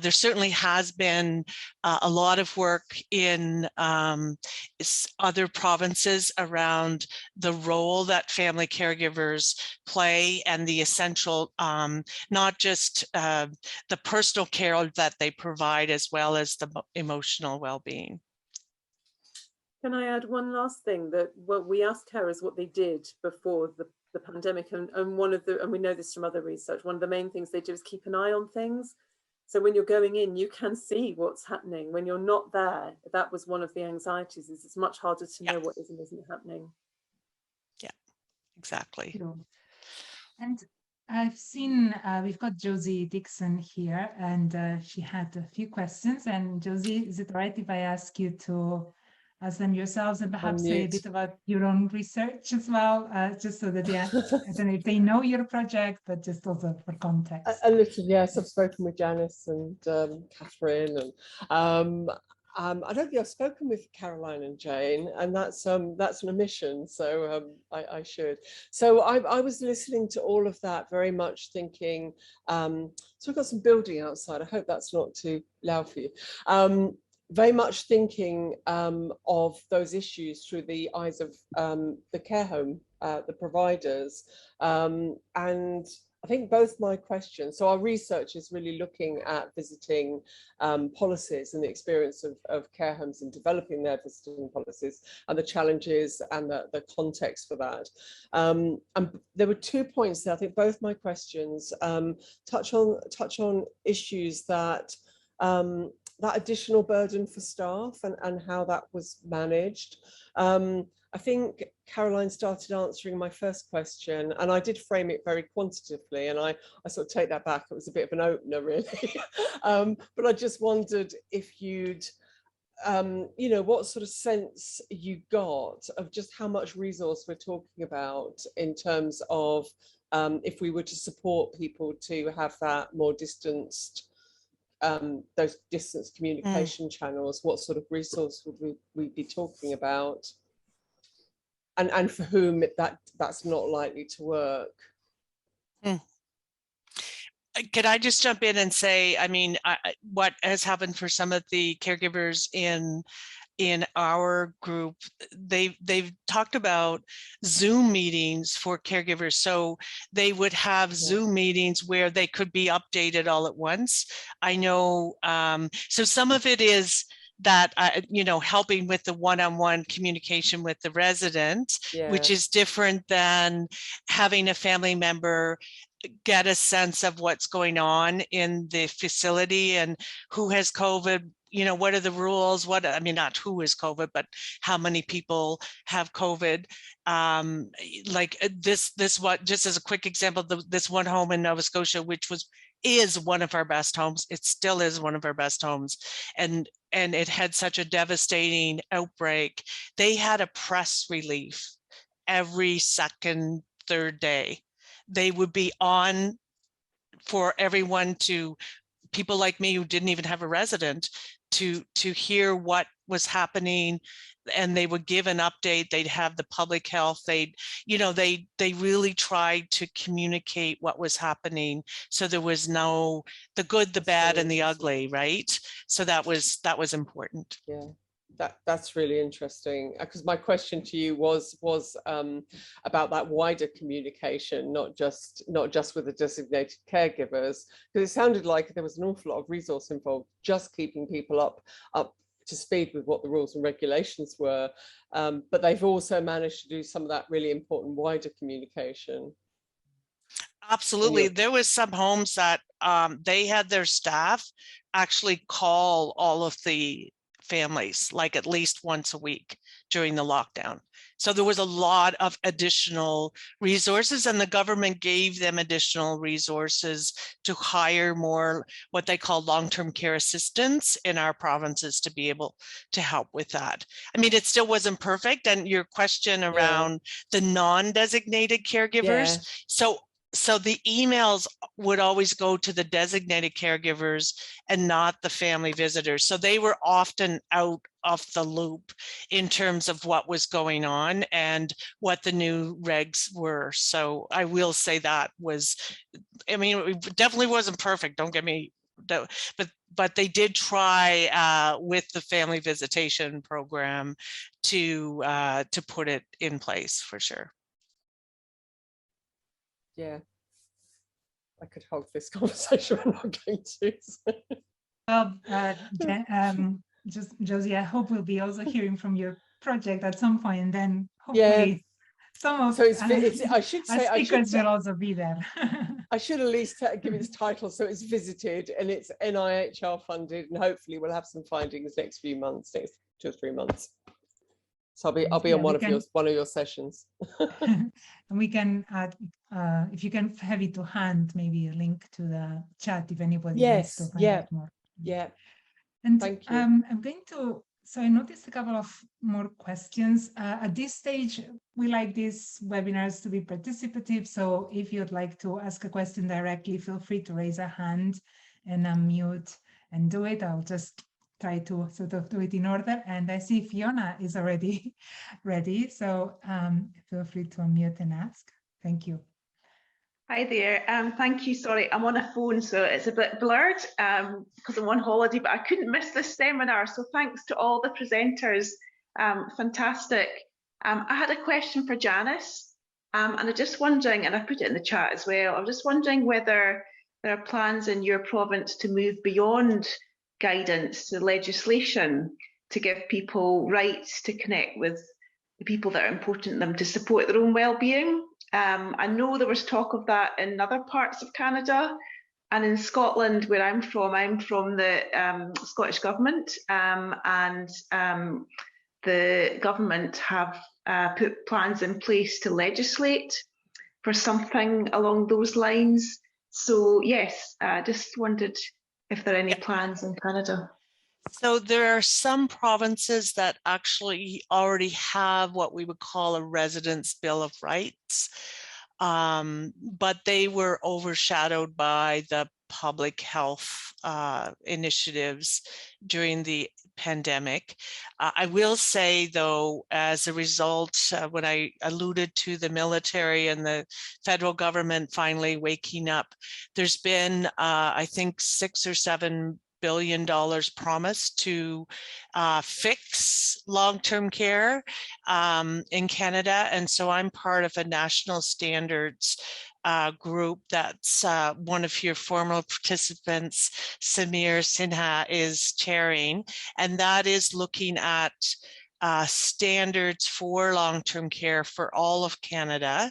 there certainly has been a lot of work in other provinces around the role that family caregivers play and the essential, not just the personal care that they provide, as well as the emotional well-being. Can I add one last thing? That we asked carers what they did before the pandemic, and we know this from other research, one of the main things they do is keep an eye on things. So when you're going in, you can see what's happening. When you're not there, that was one of the anxieties, is it's much harder to know what is and isn't happening. Yeah, exactly. And I've seen, we've got Josie Dixon here, and she had a few questions. And Josie, is it right if I ask you to ask them yourselves and perhaps say a bit about your own research as well, just so that I don't know if they know your project, but just also for context. A little, yes. I've spoken with Janice and Kathryn, and I don't think I've spoken with Caroline and Jane, and that's an omission, so I should. So I was listening to all of that, very much thinking, so we've got some building outside, I hope that's not too loud for you. Very much thinking of those issues through the eyes of the care home, the providers, and I think both my questions, so our research is really looking at visiting policies and the experience of care homes in developing their visiting policies and the challenges and the context for that. And there were 2 points there. I think both my questions touch on issues that that additional burden for staff and how that was managed. I think Caroline started answering my first question, and I did frame it very quantitatively, and I sort of take that back. It was a bit of an opener, really. But I just wondered if you'd, what sort of sense you got of just how much resource we're talking about in terms of if we were to support people to have that more distanced, those distance communication channels, what sort of resource would we be talking about? And for whom that's not likely to work. Could I just jump in and say, I mean, what has happened for some of the caregivers in in our group, they've talked about Zoom meetings for caregivers. So they would have Zoom meetings where they could be updated all at once. I know, so some of it is that, you know, helping with the one-on-one communication with the resident, which is different than having a family member get a sense of what's going on in the facility and who has COVID, you know, what are the rules? What, I mean, not who is COVID, but how many people have COVID? Like what, just as a quick example, this one home in Nova Scotia, which is one of our best homes. It still is one of our best homes. And it had such a devastating outbreak. They had a press release every second, third day. They would be on for everyone to, people like me who didn't even have a resident, to hear what was happening, and they would give an update. They'd have the public health. They'd, you know, they really tried to communicate what was happening. So there was no, the good, the bad, and the ugly, right? So that was important. Yeah. That's really interesting, because my question to you was about that wider communication, not just with the designated caregivers, because it sounded like there was an awful lot of resource involved just keeping people up to speed with what the rules and regulations were, but they've also managed to do some of that really important wider communication. Absolutely. There was some homes that they had their staff actually call all of the families, like at least once a week during the lockdown. So there was a lot of additional resources, and the government gave them additional resources to hire more what they call long-term care assistants in our provinces to be able to help with that. I mean, it still wasn't perfect. And your question around the non-designated caregivers. So the emails would always go to the designated caregivers and not the family visitors. So they were often out of the loop in terms of what was going on and what the new regs were. So I will say that was, I mean, it definitely wasn't perfect. Don't get me, but they did try with the family visitation program to put it in place for sure. Yeah, I could hold this conversation. I'm not going to. Just Josie, I hope we'll be also hearing from your project at some point, and then hopefully some of I should say speakers will also be there. I should at least give its title. So it's Visited, and it's NIHR funded, and hopefully we'll have some findings next 2 or 3 months. So I'll be on one of your sessions. And we can add, if you can have it to hand, maybe a link to the chat if anybody wants to find out more. Yeah. And thank you. I'm going to, so I noticed a couple of more questions. At this stage, we like these webinars to be participative. So if you'd like to ask a question directly, feel free to raise a hand and unmute and do it. I'll just try to sort of do it in order. And I see Fiona is already ready. So feel free to unmute and ask. Thank you. Hi there. Thank you. Sorry, I'm on a phone, so it's a bit blurred because I'm on holiday, but I couldn't miss this seminar. So thanks to all the presenters. Fantastic. I had a question for Janice, and I'm just wondering, and I put it in the chat as well, I'm just wondering whether there are plans in your province to move beyond guidance to legislation to give people rights to connect with the people that are important to them to support their own well-being. I know there was talk of that in other parts of Canada, and in Scotland, where I'm from the Scottish Government, and the government have put plans in place to legislate for something along those lines. So yes, just wondered if there are any plans in Canada. So there are some provinces that actually already have what we would call a residence bill of rights, but they were overshadowed by the public health initiatives during the pandemic. I will say, though, as a result, when I alluded to the military and the federal government finally waking up, there's been, I think, 6 or 7 billion promised to fix long-term care in Canada. And so I'm part of a national standards group that's one of your former participants, Samir Sinha, is chairing, and that is looking at standards for long-term care for all of Canada.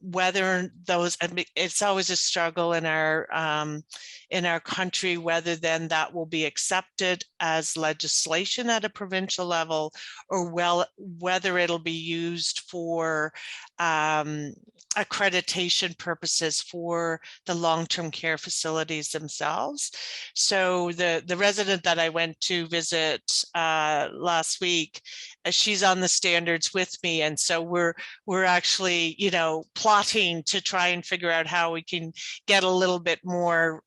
Whether those, it's always a struggle in our country, whether then that will be accepted as legislation at a provincial level, or whether it'll be used for accreditation purposes for the long-term care facilities themselves. So the resident that I went to visit last week, she's on the standards with me, and so we're actually, you know, plotting to try and figure out how we can get a little bit more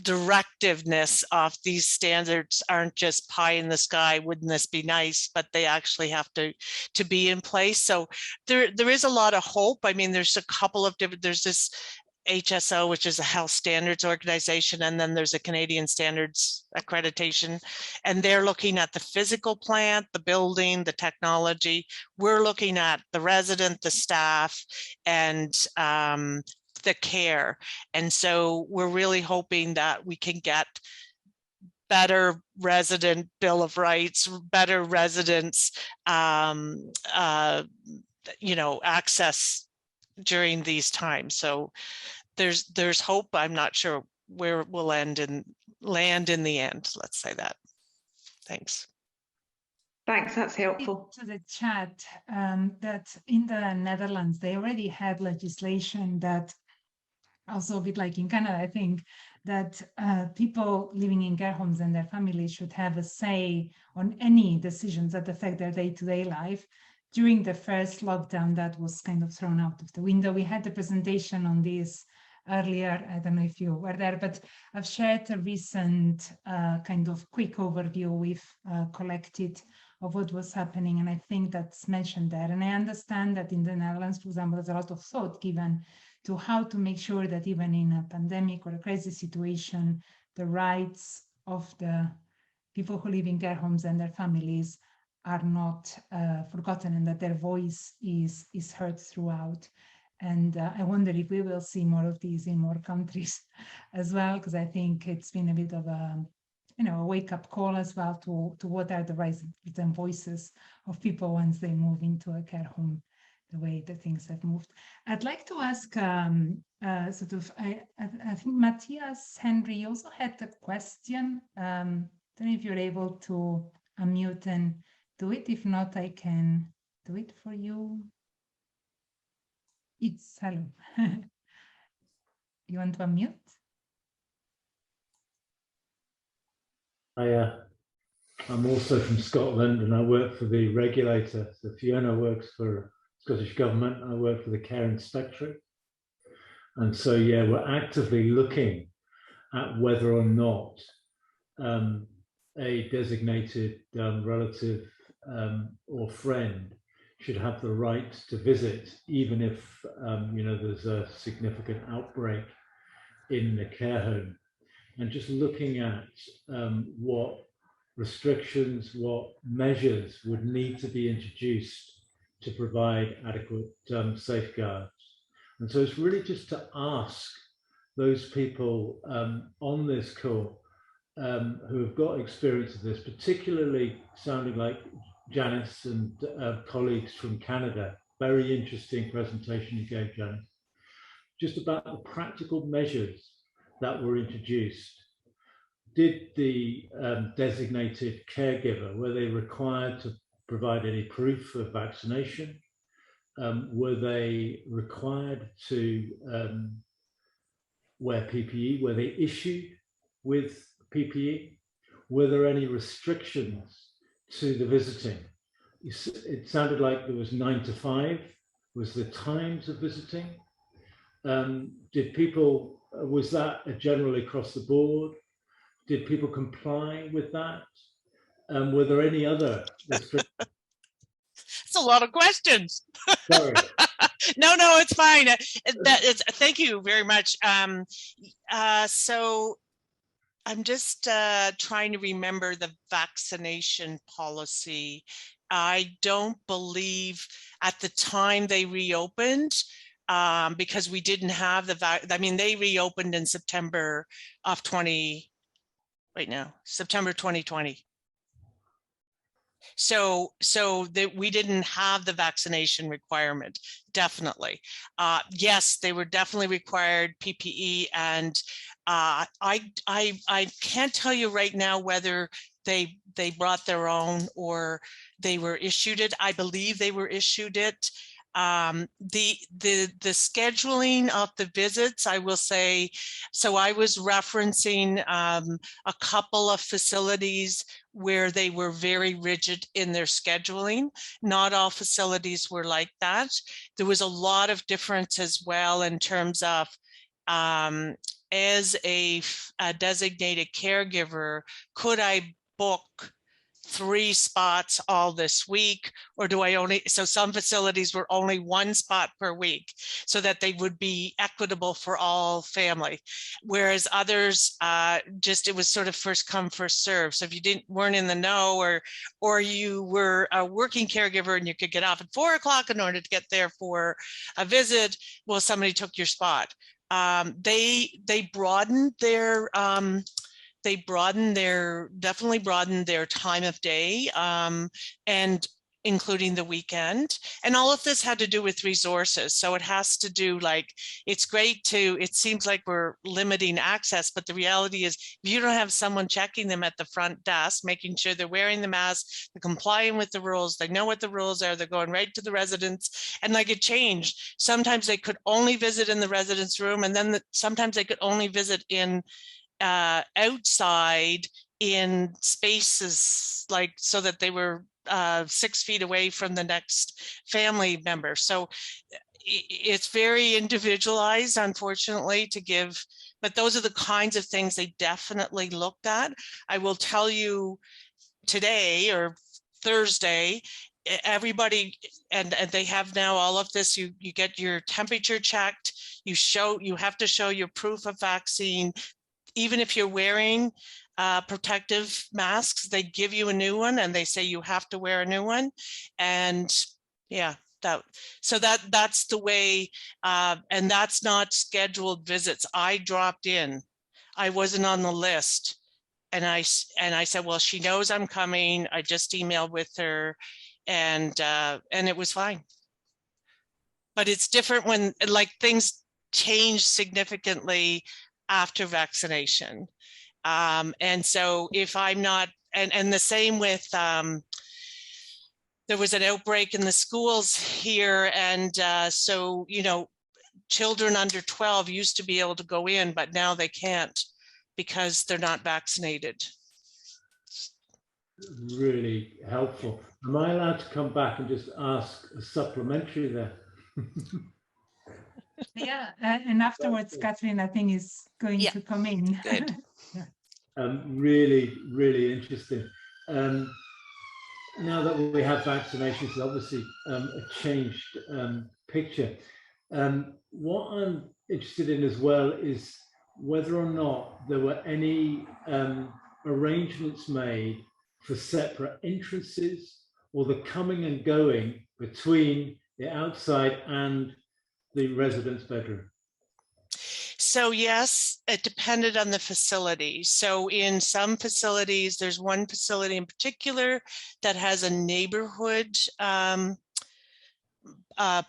directiveness of these standards aren't just pie in the sky, wouldn't this be nice, but they actually have to be in place. So there is a lot of hope. I mean, there's a couple of different, there's this HSO, which is a health standards organization, and then there's a Canadian standards accreditation, and they're looking at the physical plant, the building, the technology. We're looking at the resident, the staff, and the care. And so we're really hoping that we can get better resident Bill of Rights, better residents, you know, access during these times. So there's hope. I'm not sure where it will land in the end. Let's say that. Thanks. Thanks, that's helpful. To the chat, that in the Netherlands, they already had legislation that, also a bit like in Canada, I think, that people living in care homes and their families should have a say on any decisions that affect their day-to-day life. During the first lockdown, that was kind of thrown out of the window. We had a presentation on this earlier. I don't know if you were there, but I've shared a recent kind of quick overview we've collected of what was happening, and I think that's mentioned there. And I understand that in the Netherlands, for example, there's a lot of thought given to how to make sure that even in a pandemic or a crisis situation, the rights of the people who live in care homes and their families are not forgotten, and that their voice is heard throughout. And I wonder if we will see more of these in more countries as well, because I think it's been a bit of a, you know, a wake-up call as well to what are the rights and voices of people once they move into a care home, the way that things have moved. I'd like to ask I think Matthias Henry also had a question. Don't know if you're able to unmute and do it. If not, I can do it for you. It's hello. You want to unmute? I'm also from Scotland, and I work for the regulator. So Fiona works for Scottish Government. I work for the Care Inspectorate. And so, yeah, we're actively looking at whether or not a designated relative or friend should have the right to visit, even if you know, there's a significant outbreak in the care home. And just looking at what restrictions, what measures would need to be introduced to provide adequate safeguards. And so it's really just to ask those people on this call who have got experience of this, particularly sounding like Janice and colleagues from Canada. Very interesting presentation you gave, Janice. Just about the practical measures that were introduced. Did the designated caregiver, were they required to provide any proof of vaccination? Were they required to wear PPE? Were they issued with PPE? Were there any restrictions to the visiting? It sounded like there was 9 to 5 was the times of visiting. Did people, was that generally across the board? Did people comply with that? Were there any other restrictions? It's a lot of questions. Sorry. No, it's fine. Thank you very much. So I'm just trying to remember the vaccination policy. I don't believe at the time they reopened, because we didn't have they reopened in September of September 2020. So that we didn't have the vaccination requirement, definitely. Yes, they were definitely required PPE, and I can't tell you right now whether they brought their own or they were issued it. I believe they were issued it. The scheduling of the visits, I will say, so I was referencing a couple of facilities where they were very rigid in their scheduling. Not all facilities were like that. There was a lot of difference as well in terms of as a designated caregiver, could I book 3 spots all this week, or do I only, so some facilities were only 1 spot per week so that they would be equitable for all family, whereas others it was sort of first come first serve. So if you weren't in the know, or you were a working caregiver and you could get off at 4 o'clock in order to get there for a visit, well, somebody took your spot. They broadened their definitely broadened their time of day, and including the weekend. And all of this had to do with resources. So it has to do, like, it's great it seems like we're limiting access, but the reality is if you don't have someone checking them at the front desk, making sure they're wearing the mask, they're complying with the rules, they know what the rules are, they're going right to the residents. And like, it changed. Sometimes they could only visit in the residence room, and then sometimes they could only visit in outside in spaces, like, so that they were 6 feet away from the next family member. So it's very individualized, unfortunately, to give, but those are the kinds of things they definitely looked at. I will tell you, today or Thursday, everybody, and they have now all of this, you get your temperature checked, you have to show your proof of vaccine. Even if you're wearing protective masks, they give you a new one and they say you have to wear a new one. And yeah, that's the way, and that's not scheduled visits. I dropped in, I wasn't on the list. And I said, well, she knows I'm coming. I just emailed with her, and it was fine. But it's different when, like, things change significantly after vaccination. And so if I'm not, and the same with, there was an outbreak in the schools here. And so, children under 12 used to be able to go in, but now they can't because they're not vaccinated. Really helpful. Am I allowed to come back and just ask a supplementary there? Yeah, and afterwards, Kathryn, I think, is going to come in. Good. Really, really interesting. Now that we have vaccinations, it's obviously a changed picture. What I'm interested in as well is whether or not there were any arrangements made for separate entrances or the coming and going between the outside and the residence bedroom. So yes, it depended on the facility. So in some facilities, there's one facility in particular that has a neighborhood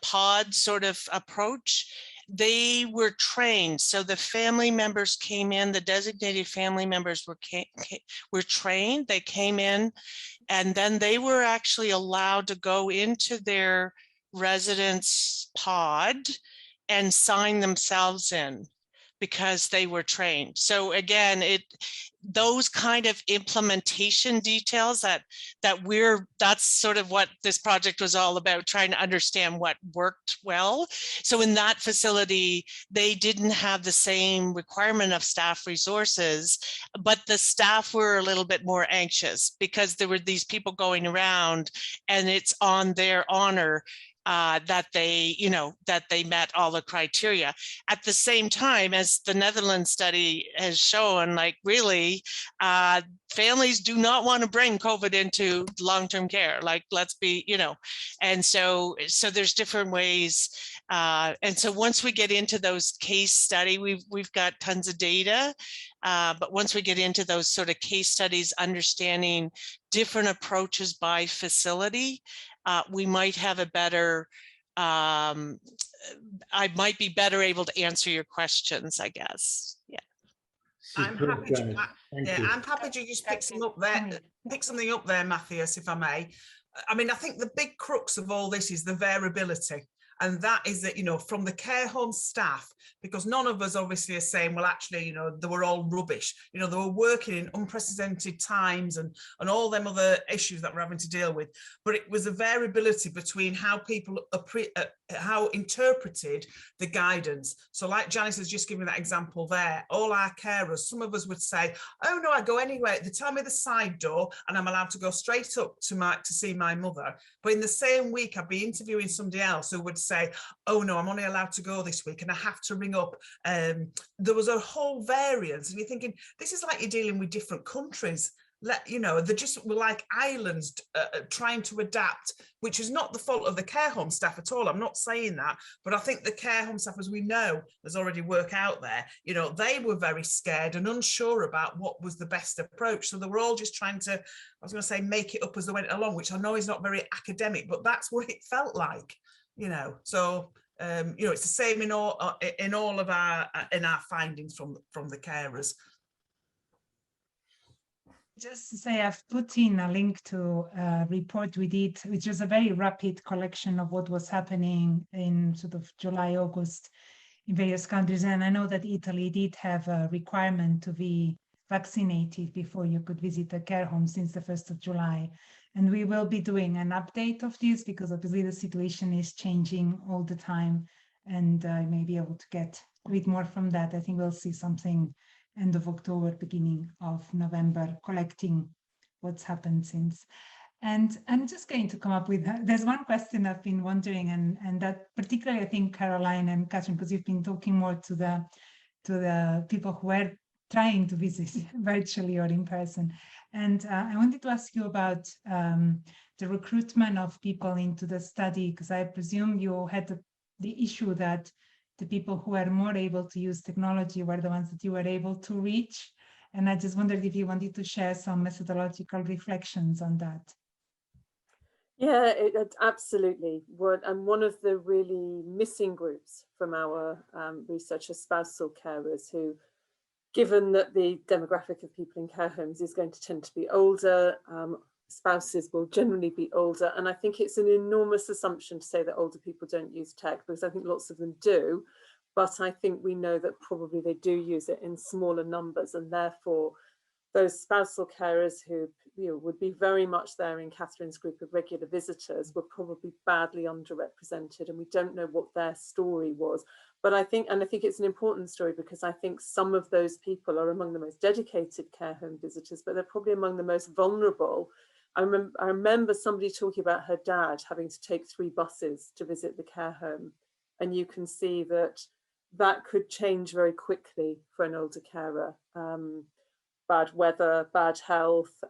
pod sort of approach. They were trained. So the family members came in, the designated family members were trained. They came in, and then they were actually allowed to go into their residence pod and sign themselves in because they were trained. So again, those kind of implementation details that's sort of what this project was all about, trying to understand what worked well. So in that facility, they didn't have the same requirement of staff resources, but the staff were a little bit more anxious because there were these people going around, and it's on their honor that they, that they met all the criteria. At the same time, as the Netherlands study has shown, like really, families do not want to bring COVID into long-term care. Like, let's be, and so there's different ways. And so once we get into those case study, we've got tons of data, but once we get into those sort of case studies, understanding different approaches by facility, we might have a better, I might be better able to answer your questions, I guess. Yeah. I'm happy to just pick something up there, Matthias, if I may. I mean, I think the big crux of all this is the variability. And that is that, from the care home staff, because none of us obviously are saying, well, actually, they were all rubbish. They were working in unprecedented times and all them other issues that we're having to deal with. But it was a variability between how people how interpreted the guidance. So like Janice has just given that example there, all our carers, some of us would say, oh no, I go anywhere. They tell me the side door and I'm allowed to go straight up to see my mother. But in the same week, I'd be interviewing somebody else who would say, oh no, I'm only allowed to go this week and I have to ring up. There was a whole variance, and you're thinking, this is like you're dealing with different countries. They just were like islands trying to adapt, which is not the fault of the care home staff at all. I'm not saying that, but I think the care home staff, as we know, there's already work out there, they were very scared and unsure about what was the best approach. So they were all just trying to, I was going to say, make it up as they went along, which I know is not very academic, but that's what it felt like, So, it's the same in all of our findings from the carers. Just to say, I've put in a link to a report we did, which was a very rapid collection of what was happening in sort of July, August in various countries. And I know that Italy did have a requirement to be vaccinated before you could visit a care home since the 1st of July. And we will be doing an update of this because obviously the situation is changing all the time. And I may be able to read more from that. I think we'll see something end of October, beginning of November, collecting what's happened since. And I'm just going to come up with, there's one question I've been wondering, and that particularly I think Caroline and Kathryn, because you've been talking more to the people who are trying to visit virtually or in person. And I wanted to ask you about the recruitment of people into the study, because I presume you had the issue that the people who are more able to use technology were the ones that you were able to reach. And I just wondered if you wanted to share some methodological reflections on that. Yeah, it absolutely would. And one of the really missing groups from our research are spousal carers who, given that the demographic of people in care homes is going to tend to be older, spouses will generally be older. And I think it's an enormous assumption to say that older people don't use tech, because I think lots of them do. But I think we know that probably they do use it in smaller numbers. And therefore, those spousal carers who would be very much there in Kathryn's group of regular visitors were probably badly underrepresented. And we don't know what their story was. But I think it's an important story, because I think some of those people are among the most dedicated care home visitors, but they're probably among the most vulnerable. I remember somebody talking about her dad having to take 3 buses to visit the care home. And you can see that could change very quickly for an older carer. Bad weather, bad health,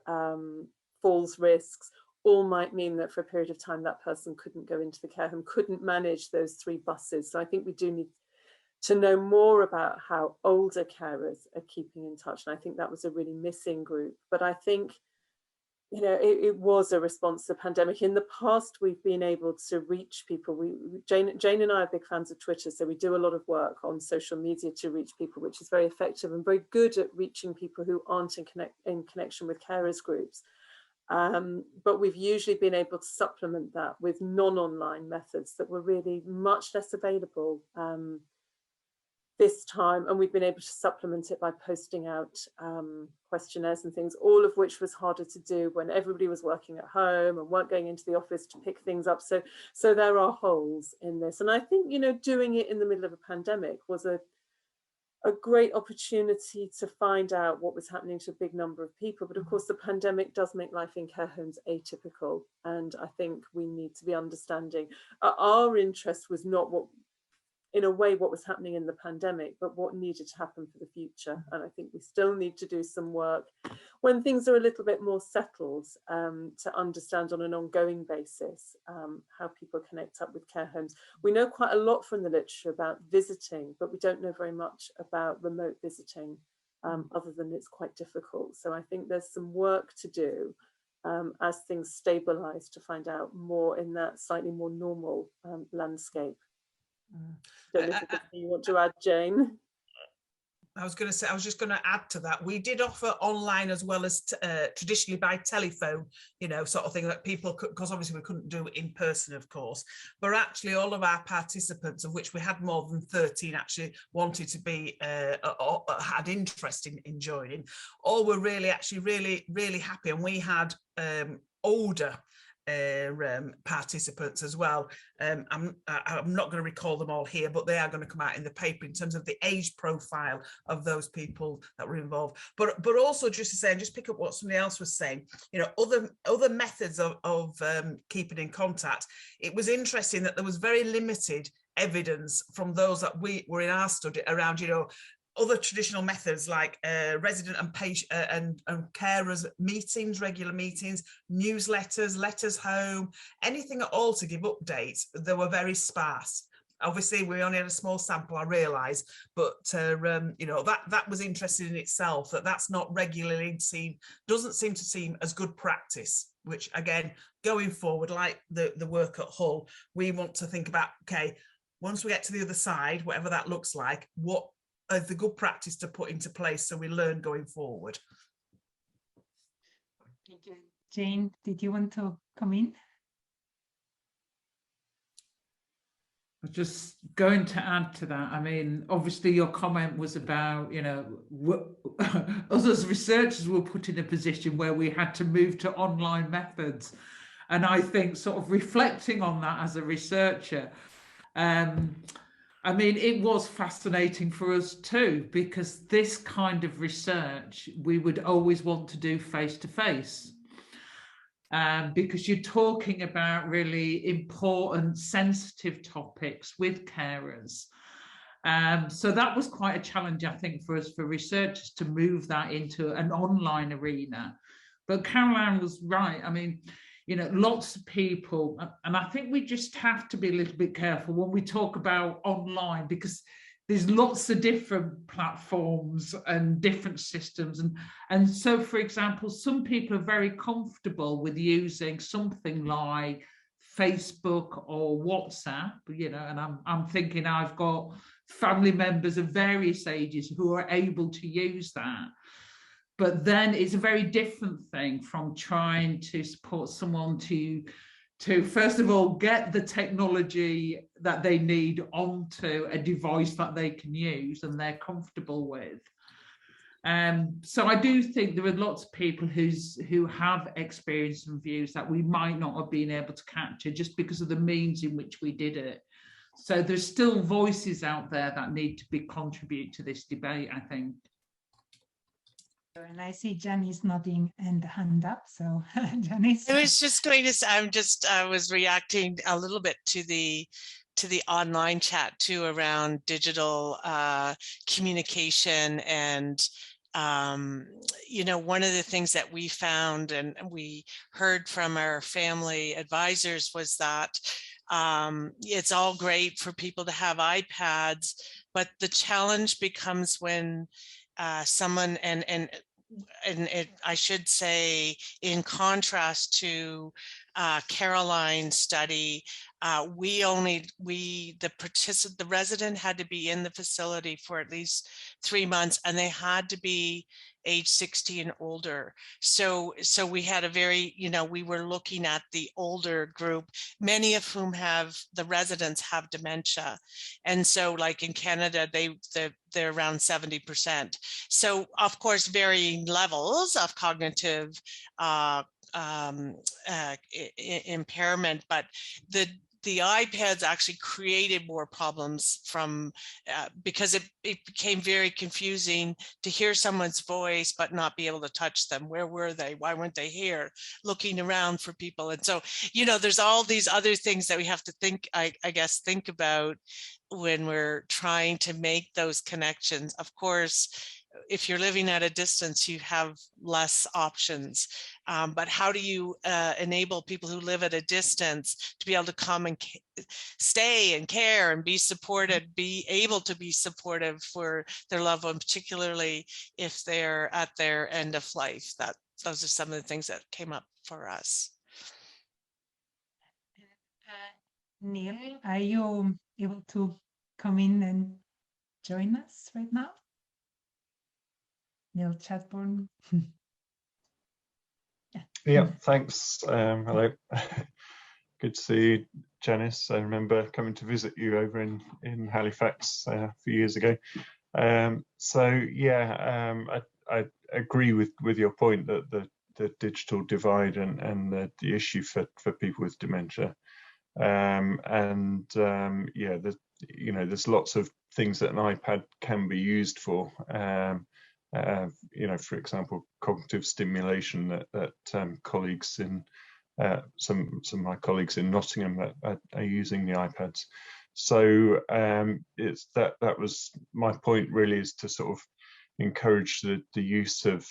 falls risks, all might mean that for a period of time that person couldn't go into the care home, couldn't manage those 3 buses. So I think we do need to know more about how older carers are keeping in touch. And I think that was a really missing group. But I think, it was a response to the pandemic. In the past, we've been able to reach people. Jane and I are big fans of Twitter, so we do a lot of work on social media to reach people, which is very effective and very good at reaching people who aren't in connection with carers groups. But we've usually been able to supplement that with non-online methods that were really much less available this time, and we've been able to supplement it by posting out questionnaires and things, all of which was harder to do when everybody was working at home and weren't going into the office to pick things up. So there are holes in this, and I think doing it in the middle of a pandemic was a a great opportunity to find out what was happening to a big number of people. But of course, the pandemic does make life in care homes atypical. And I think we need to be understanding. Our interest was not what, in a way, what was happening in the pandemic, but what needed to happen for the future. And I think we still need to do some work when things are a little bit more settled, to understand on an ongoing basis how people connect up with care homes. We know quite a lot from the literature about visiting, but we don't know very much about remote visiting, other than it's quite difficult. So I think there's some work to do as things stabilize, to find out more in that slightly more normal landscape. Don't know if you want to add, Jane? I was going to say, I was just going to add to that. We did offer online as well as traditionally by telephone, you know, sort of thing that people could, because obviously we couldn't do it in person, of course. But actually all of our participants, of which we had more than 13, actually wanted to be, had interest in joining. All were really, actually really happy. And we had older participants as well. I'm not going to recall them all here, but they are going to come out in the paper in terms of the age profile of those people that were involved. But also just to say, and just pick up what somebody else was saying, you know, other methods of keeping in contact. It was interesting that there was very limited evidence from those that we were in our study around, you know, other traditional methods like resident and patient and carers meetings, regular meetings, newsletters, letters home, anything at all to give updates. They were very sparse. Obviously, we only had a small sample, I realise, but you know, that was interesting in itself. That's not regularly seen, doesn't seem to seem as good practice. Which again, going forward, like the work at Hull, we want to think about, okay, once we get to the other side, whatever that looks like, what as the good practice to put into place so we learn going forward. Thank you. Jane, did you want to come in? I was just going to add to that. I mean, obviously your comment was about, you know, us as researchers were put in a position where we had to move to online methods. And I think sort of reflecting on that as a researcher, I mean, it was fascinating for us too, because this kind of research we would always want to do face-to-face, because you're talking about really important, sensitive topics with carers. So that was quite a challenge, I think, for us, for researchers, to move that into an online arena. But Caroline was right. I mean, you know, lots of people, and I think we just have to be a little bit careful when we talk about online, because there's lots of different platforms and different systems. And so, for example, some people are very comfortable with using something like Facebook or WhatsApp, you know, and I'm thinking I've got family members of various ages who are able to use that. But then it's a very different thing from trying to support someone to first of all, get the technology that they need onto a device that they can use and they're comfortable with. So I do think there are lots of people who have experience and views that we might not have been able to capture just because of the means in which we did it. So there's still voices out there that need to contribute to this debate, I think. And I see Janice nodding and hand up. So Janice. I was just going to say, I was reacting a little bit to the online chat too around digital communication. And you know, one of the things that we found and we heard from our family advisors was that it's all great for people to have iPads, but the challenge becomes when someone, and I should say, in contrast to Caroline's study, the resident had to be in the facility for at least 3 months, and they had to be age 60 and older. So we had a very, you know, we were looking at the older group, many of whom the residents have dementia. And so like in Canada, they're around 70%. So of course, varying levels of cognitive impairment, but the iPads actually created more problems from because it became very confusing to hear someone's voice but not be able to touch them. Where were they? Why weren't they here? Looking around for people. And so, you know, there's all these other things that we have to think, I guess, think about when we're trying to make those connections. Of course, if you're living at a distance, you have less options. But how do you enable people who live at a distance to be able to come and stay and care and be supported, be able to be supportive for their loved one, particularly if they're at their end of life? Those are some of the things that came up for us. Neil, are you able to come in and join us right now? Neil Chatburn. Yeah, thanks. Hello. Good to see you, Janice. I remember coming to visit you over in Halifax a few years ago. I agree with your point that the digital divide and the issue for people with dementia. There's lots of things that an iPad can be used for. For example, cognitive stimulation that colleagues in some of my colleagues in Nottingham that are using the iPads. So it's that was my point, really, is to sort of encourage the use of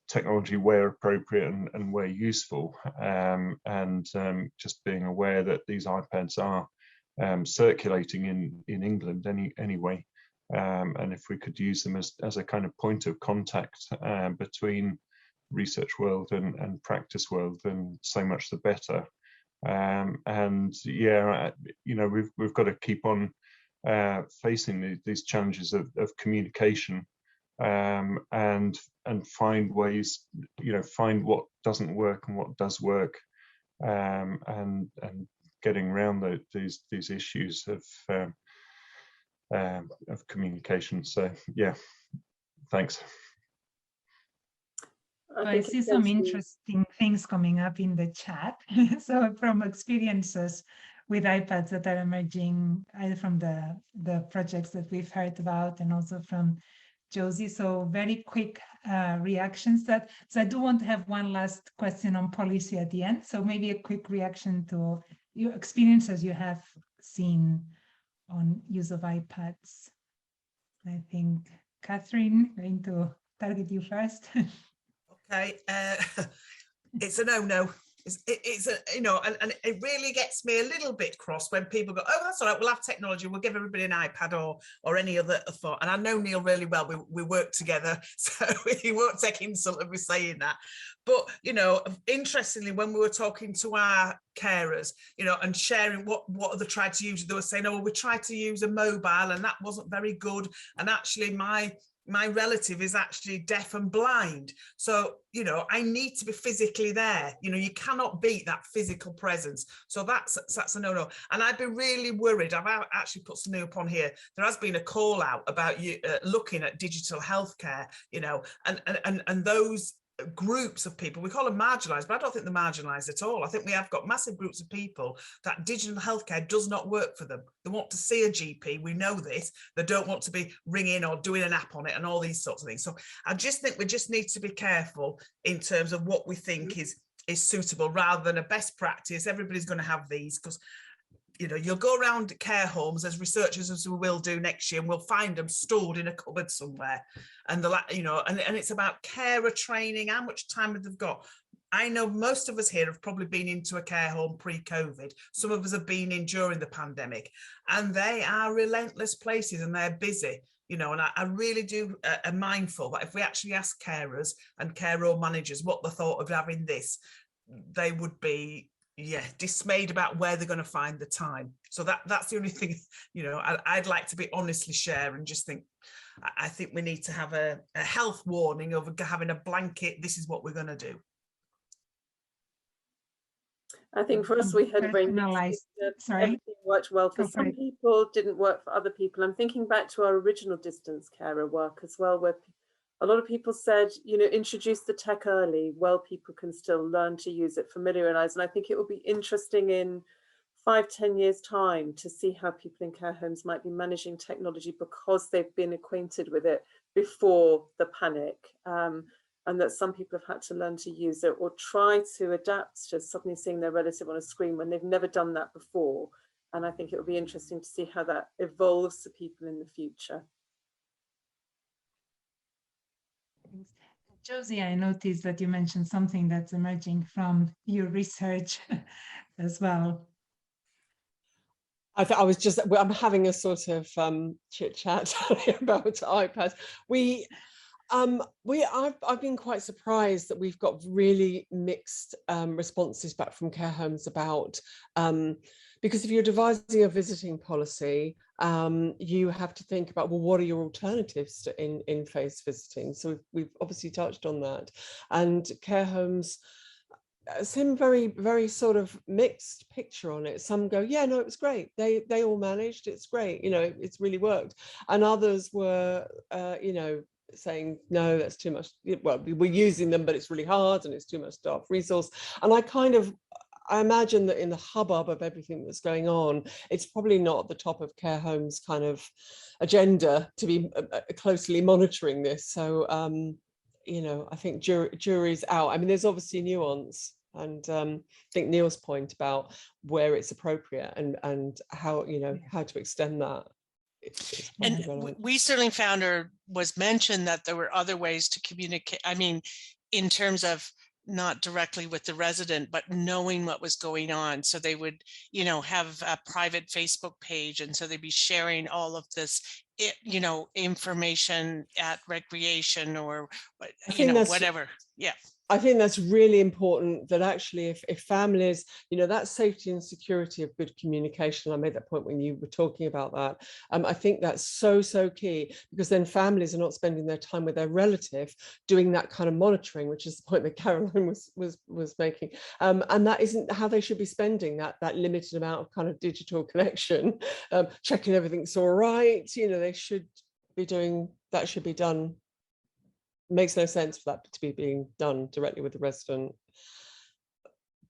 technology where appropriate and where useful, and just being aware that these iPads are circulating in England anyway. And if we could use them as a kind of point of contact between research world and practice world, then so much the better. We've got to keep on facing these challenges of communication, and find ways, find what doesn't work and what does work, and getting around these issues of communication. So yeah, thanks. I see some interesting things coming up in the chat. So from experiences with iPads that are emerging, either from the projects that we've heard about and also from Josie. So very quick reactions. So I do want to have one last question on policy at the end. So maybe a quick reaction to your experiences you have seen on use of iPads. I think, Kathryn, going to target you first. Okay, it's a no-no. It's a, and it really gets me a little bit cross when people go, oh, that's all right, we'll have technology, we'll give everybody an iPad or any other thought. And I know Neil really well, we work together, so he won't take insult of me saying that. But, interestingly, when we were talking to our carers, and sharing what they tried to use, they were saying, oh, well, we tried to use a mobile and that wasn't very good. And actually my relative is actually deaf and blind. So, I need to be physically there. You cannot beat that physical presence. So that's a no-no. And I'd be really worried. I've actually put something up on here. There has been a call out about you looking at digital healthcare, and those groups of people, we call them marginalised, but I don't think they're marginalised at all. I think we have got massive groups of people that digital healthcare does not work for them. They want to see a GP, we know this. They don't want to be ringing or doing an app on it and all these sorts of things. So I just think we just need to be careful in terms of what we think is suitable, rather than a best practice. Everybody's going to have these, because you'll go around care homes as researchers, as we will do next year, and we'll find them stored in a cupboard somewhere. And and it's about carer training, how much time have they got. I know most of us here have probably been into a care home pre-COVID. Some of us have been in during the pandemic, and they are relentless places and they're busy. And I really do am mindful that if we actually ask carers and care home managers what they thought of having this, they would be dismayed about where they're going to find the time. So that's the only thing, I'd like to be honestly share and just think, I think we need to have a health warning of having a blanket, this is what we're going to do. I think for us, we had everything worked well for some people, didn't work for other people. I'm thinking back to our original distance carer work as well, where a lot of people said, introduce the tech early, well, people can still learn to use it, familiarize. And I think it will be interesting in 5-10 years time to see how people in care homes might be managing technology because they've been acquainted with it before the panic, and that some people have had to learn to use it or try to adapt to suddenly seeing their relative on a screen when they've never done that before. And I think it will be interesting to see how that evolves for people in the future. Josie, I noticed that you mentioned something that's emerging from your research as well. I'm having a sort of chit chat about iPads. I've been quite surprised that we've got really mixed responses back from care homes about, because if you're devising a visiting policy, you have to think about, well, what are your alternatives to in-face visiting? So we've obviously touched on that, and care homes seem very sort of mixed picture on it. Some go, yeah, no, it was great. They all managed. It's great. You know, it's really worked. And others were, you know, saying, no, that's too much. Well, we're using them, but it's really hard and it's too much staff resource. And I imagine that in the hubbub of everything that's going on, it's probably not at the top of care homes' kind of agenda to be closely monitoring this. So, you know, I think jury's out. I mean, there's obviously nuance, and I think Neil's point about where it's appropriate and how, you know, how to extend that. And we certainly found, or was mentioned, that there were other ways to communicate. I mean, in terms of not directly with the resident, but knowing what was going on. So they would, you know, have a private Facebook page. And so they'd be sharing all of this, you know, information at recreation or, you know, whatever. Yeah. I think that's really important, that actually if families, you know, that safety and security of good communication, I made that point when you were talking about that. I think that's so key, because then families are not spending their time with their relative doing that kind of monitoring, which is the point that Caroline was making. And that isn't how they should be spending that limited amount of kind of digital connection, checking everything's all right. You know, they should be doing, that should be done. Makes no sense for that to be being done directly with the resident.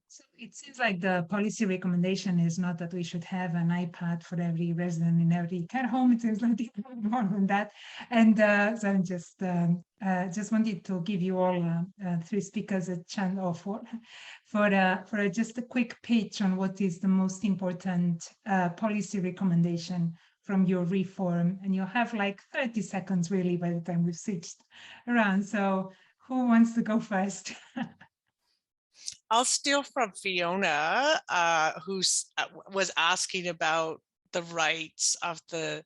So it seems like the policy recommendation is not that we should have an iPad for every resident in every care home. It seems like more than that. And so I'm just wanted to give you all three speakers a chance for just a quick pitch on what is the most important policy recommendation from your reform, and you'll have like 30 seconds really by the time we've switched around. So who wants to go first? I'll steal from Fiona, who was asking about the rights of the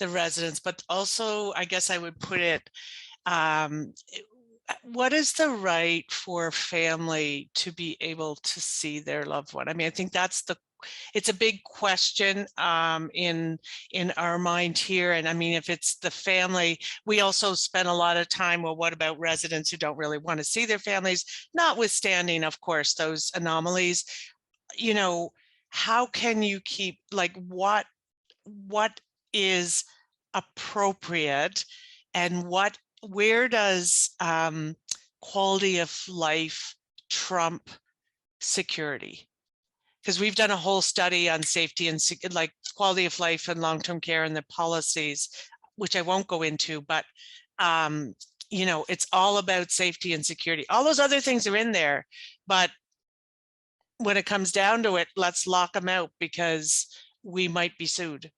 residents, but also I guess I would put it, what is the right for family to be able to see their loved one? I mean, I think it's a big question in our mind here. And I mean, if it's the family, we also spend a lot of time, well, what about residents who don't really want to see their families, notwithstanding, of course, those anomalies? You know, how can you keep, like, what is appropriate, and where does quality of life trump security? Because we've done a whole study on safety and like quality of life and long-term care and the policies, which I won't go into, but you know, it's all about safety and security. All those other things are in there, but when it comes down to it, let's lock them out because we might be sued.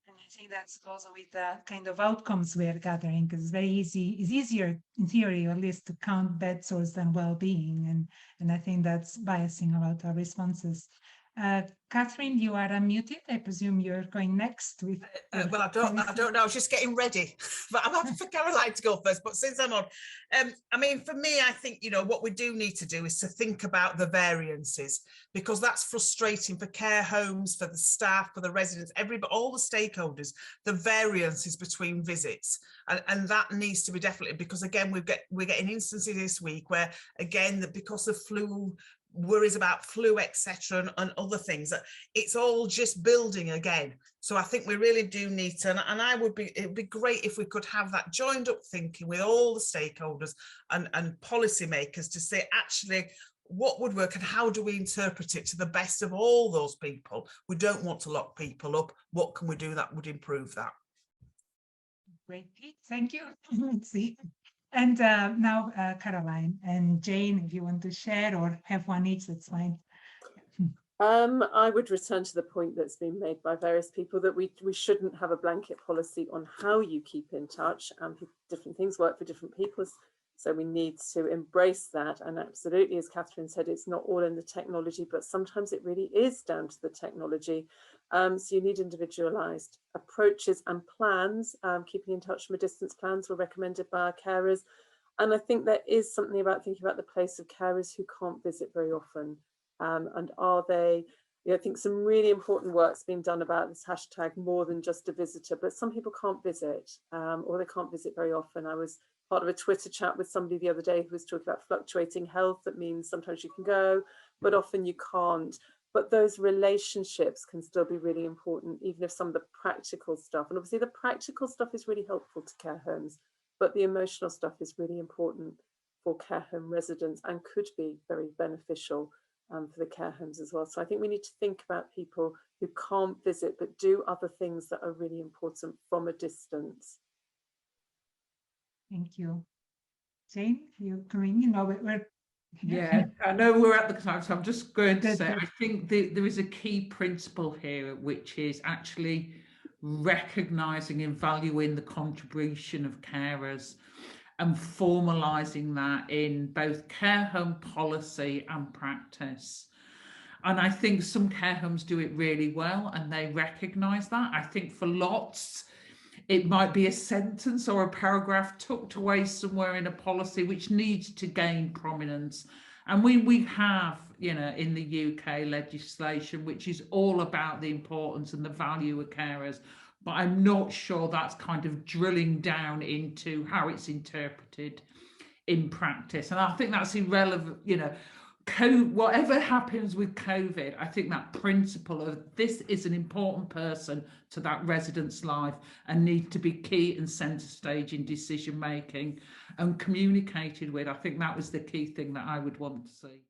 And I think that's also with the kind of outcomes we're gathering, because it's easier in theory, at least, to count bed sores than well-being, and I think that's biasing a lot our responses. Kathryn, you are unmuted. I presume you're going next with. Well, I don't know. I was just getting ready, but I'm happy for Caroline to go first. But since I'm on, I mean, for me, I think, you know, what we do need to do is to think about the variances, because that's frustrating for care homes, for the staff, for the residents, all the stakeholders. The variances between visits, and that needs to be definitely, because again, we're getting instances this week where, again, that because of flu. Worries about flu, etc., and other things, that it's all just building again. So I think we really do need to, and it'd be great if we could have that joined up thinking with all the stakeholders and policymakers to say, actually, what would work and how do we interpret it to the best of all those people? We don't want to lock people up. What can we do that would improve that? Great, thank you. Let's see. And now Caroline and Jane, if you want to share or have one each, that's fine. I would return to the point that's been made by various people that we shouldn't have a blanket policy on how you keep in touch, and different things work for different people. So we need to embrace that. And absolutely, as Kathryn said, it's not all in the technology, but sometimes it really is down to the technology. So you need individualized approaches and plans. Keeping in touch from a distance plans were recommended by our carers. And I think there is something about thinking about the place of carers who can't visit very often. And are they, I think some really important work's been done about this hashtag more than just a visitor, but some people can't visit or they can't visit very often. I was part of a Twitter chat with somebody the other day who was talking about fluctuating health. That means sometimes you can go, but often you can't. But those relationships can still be really important, even if some of the practical stuff, and obviously the practical stuff is really helpful to care homes, but the emotional stuff is really important for care home residents and could be very beneficial for the care homes as well. So I think we need to think about people who can't visit but do other things that are really important from a distance. Thank you. Jane, you Corinne, you know we're yeah, I know we're at the time, so I'm just going to say, Good. I think there is a key principle here, which is actually recognising and valuing the contribution of carers and formalising that in both care home policy and practice. And I think some care homes do it really well and they recognise that. I think for lots, it might be a sentence or a paragraph tucked away somewhere in a policy which needs to gain prominence. And we have, in the UK legislation, which is all about the importance and the value of carers. But I'm not sure that's kind of drilling down into how it's interpreted in practice. And I think that's irrelevant, whatever happens with COVID, I think that principle of this is an important person to that resident's life and need to be key and centre stage in decision making and communicated with. I think that was the key thing that I would want to see.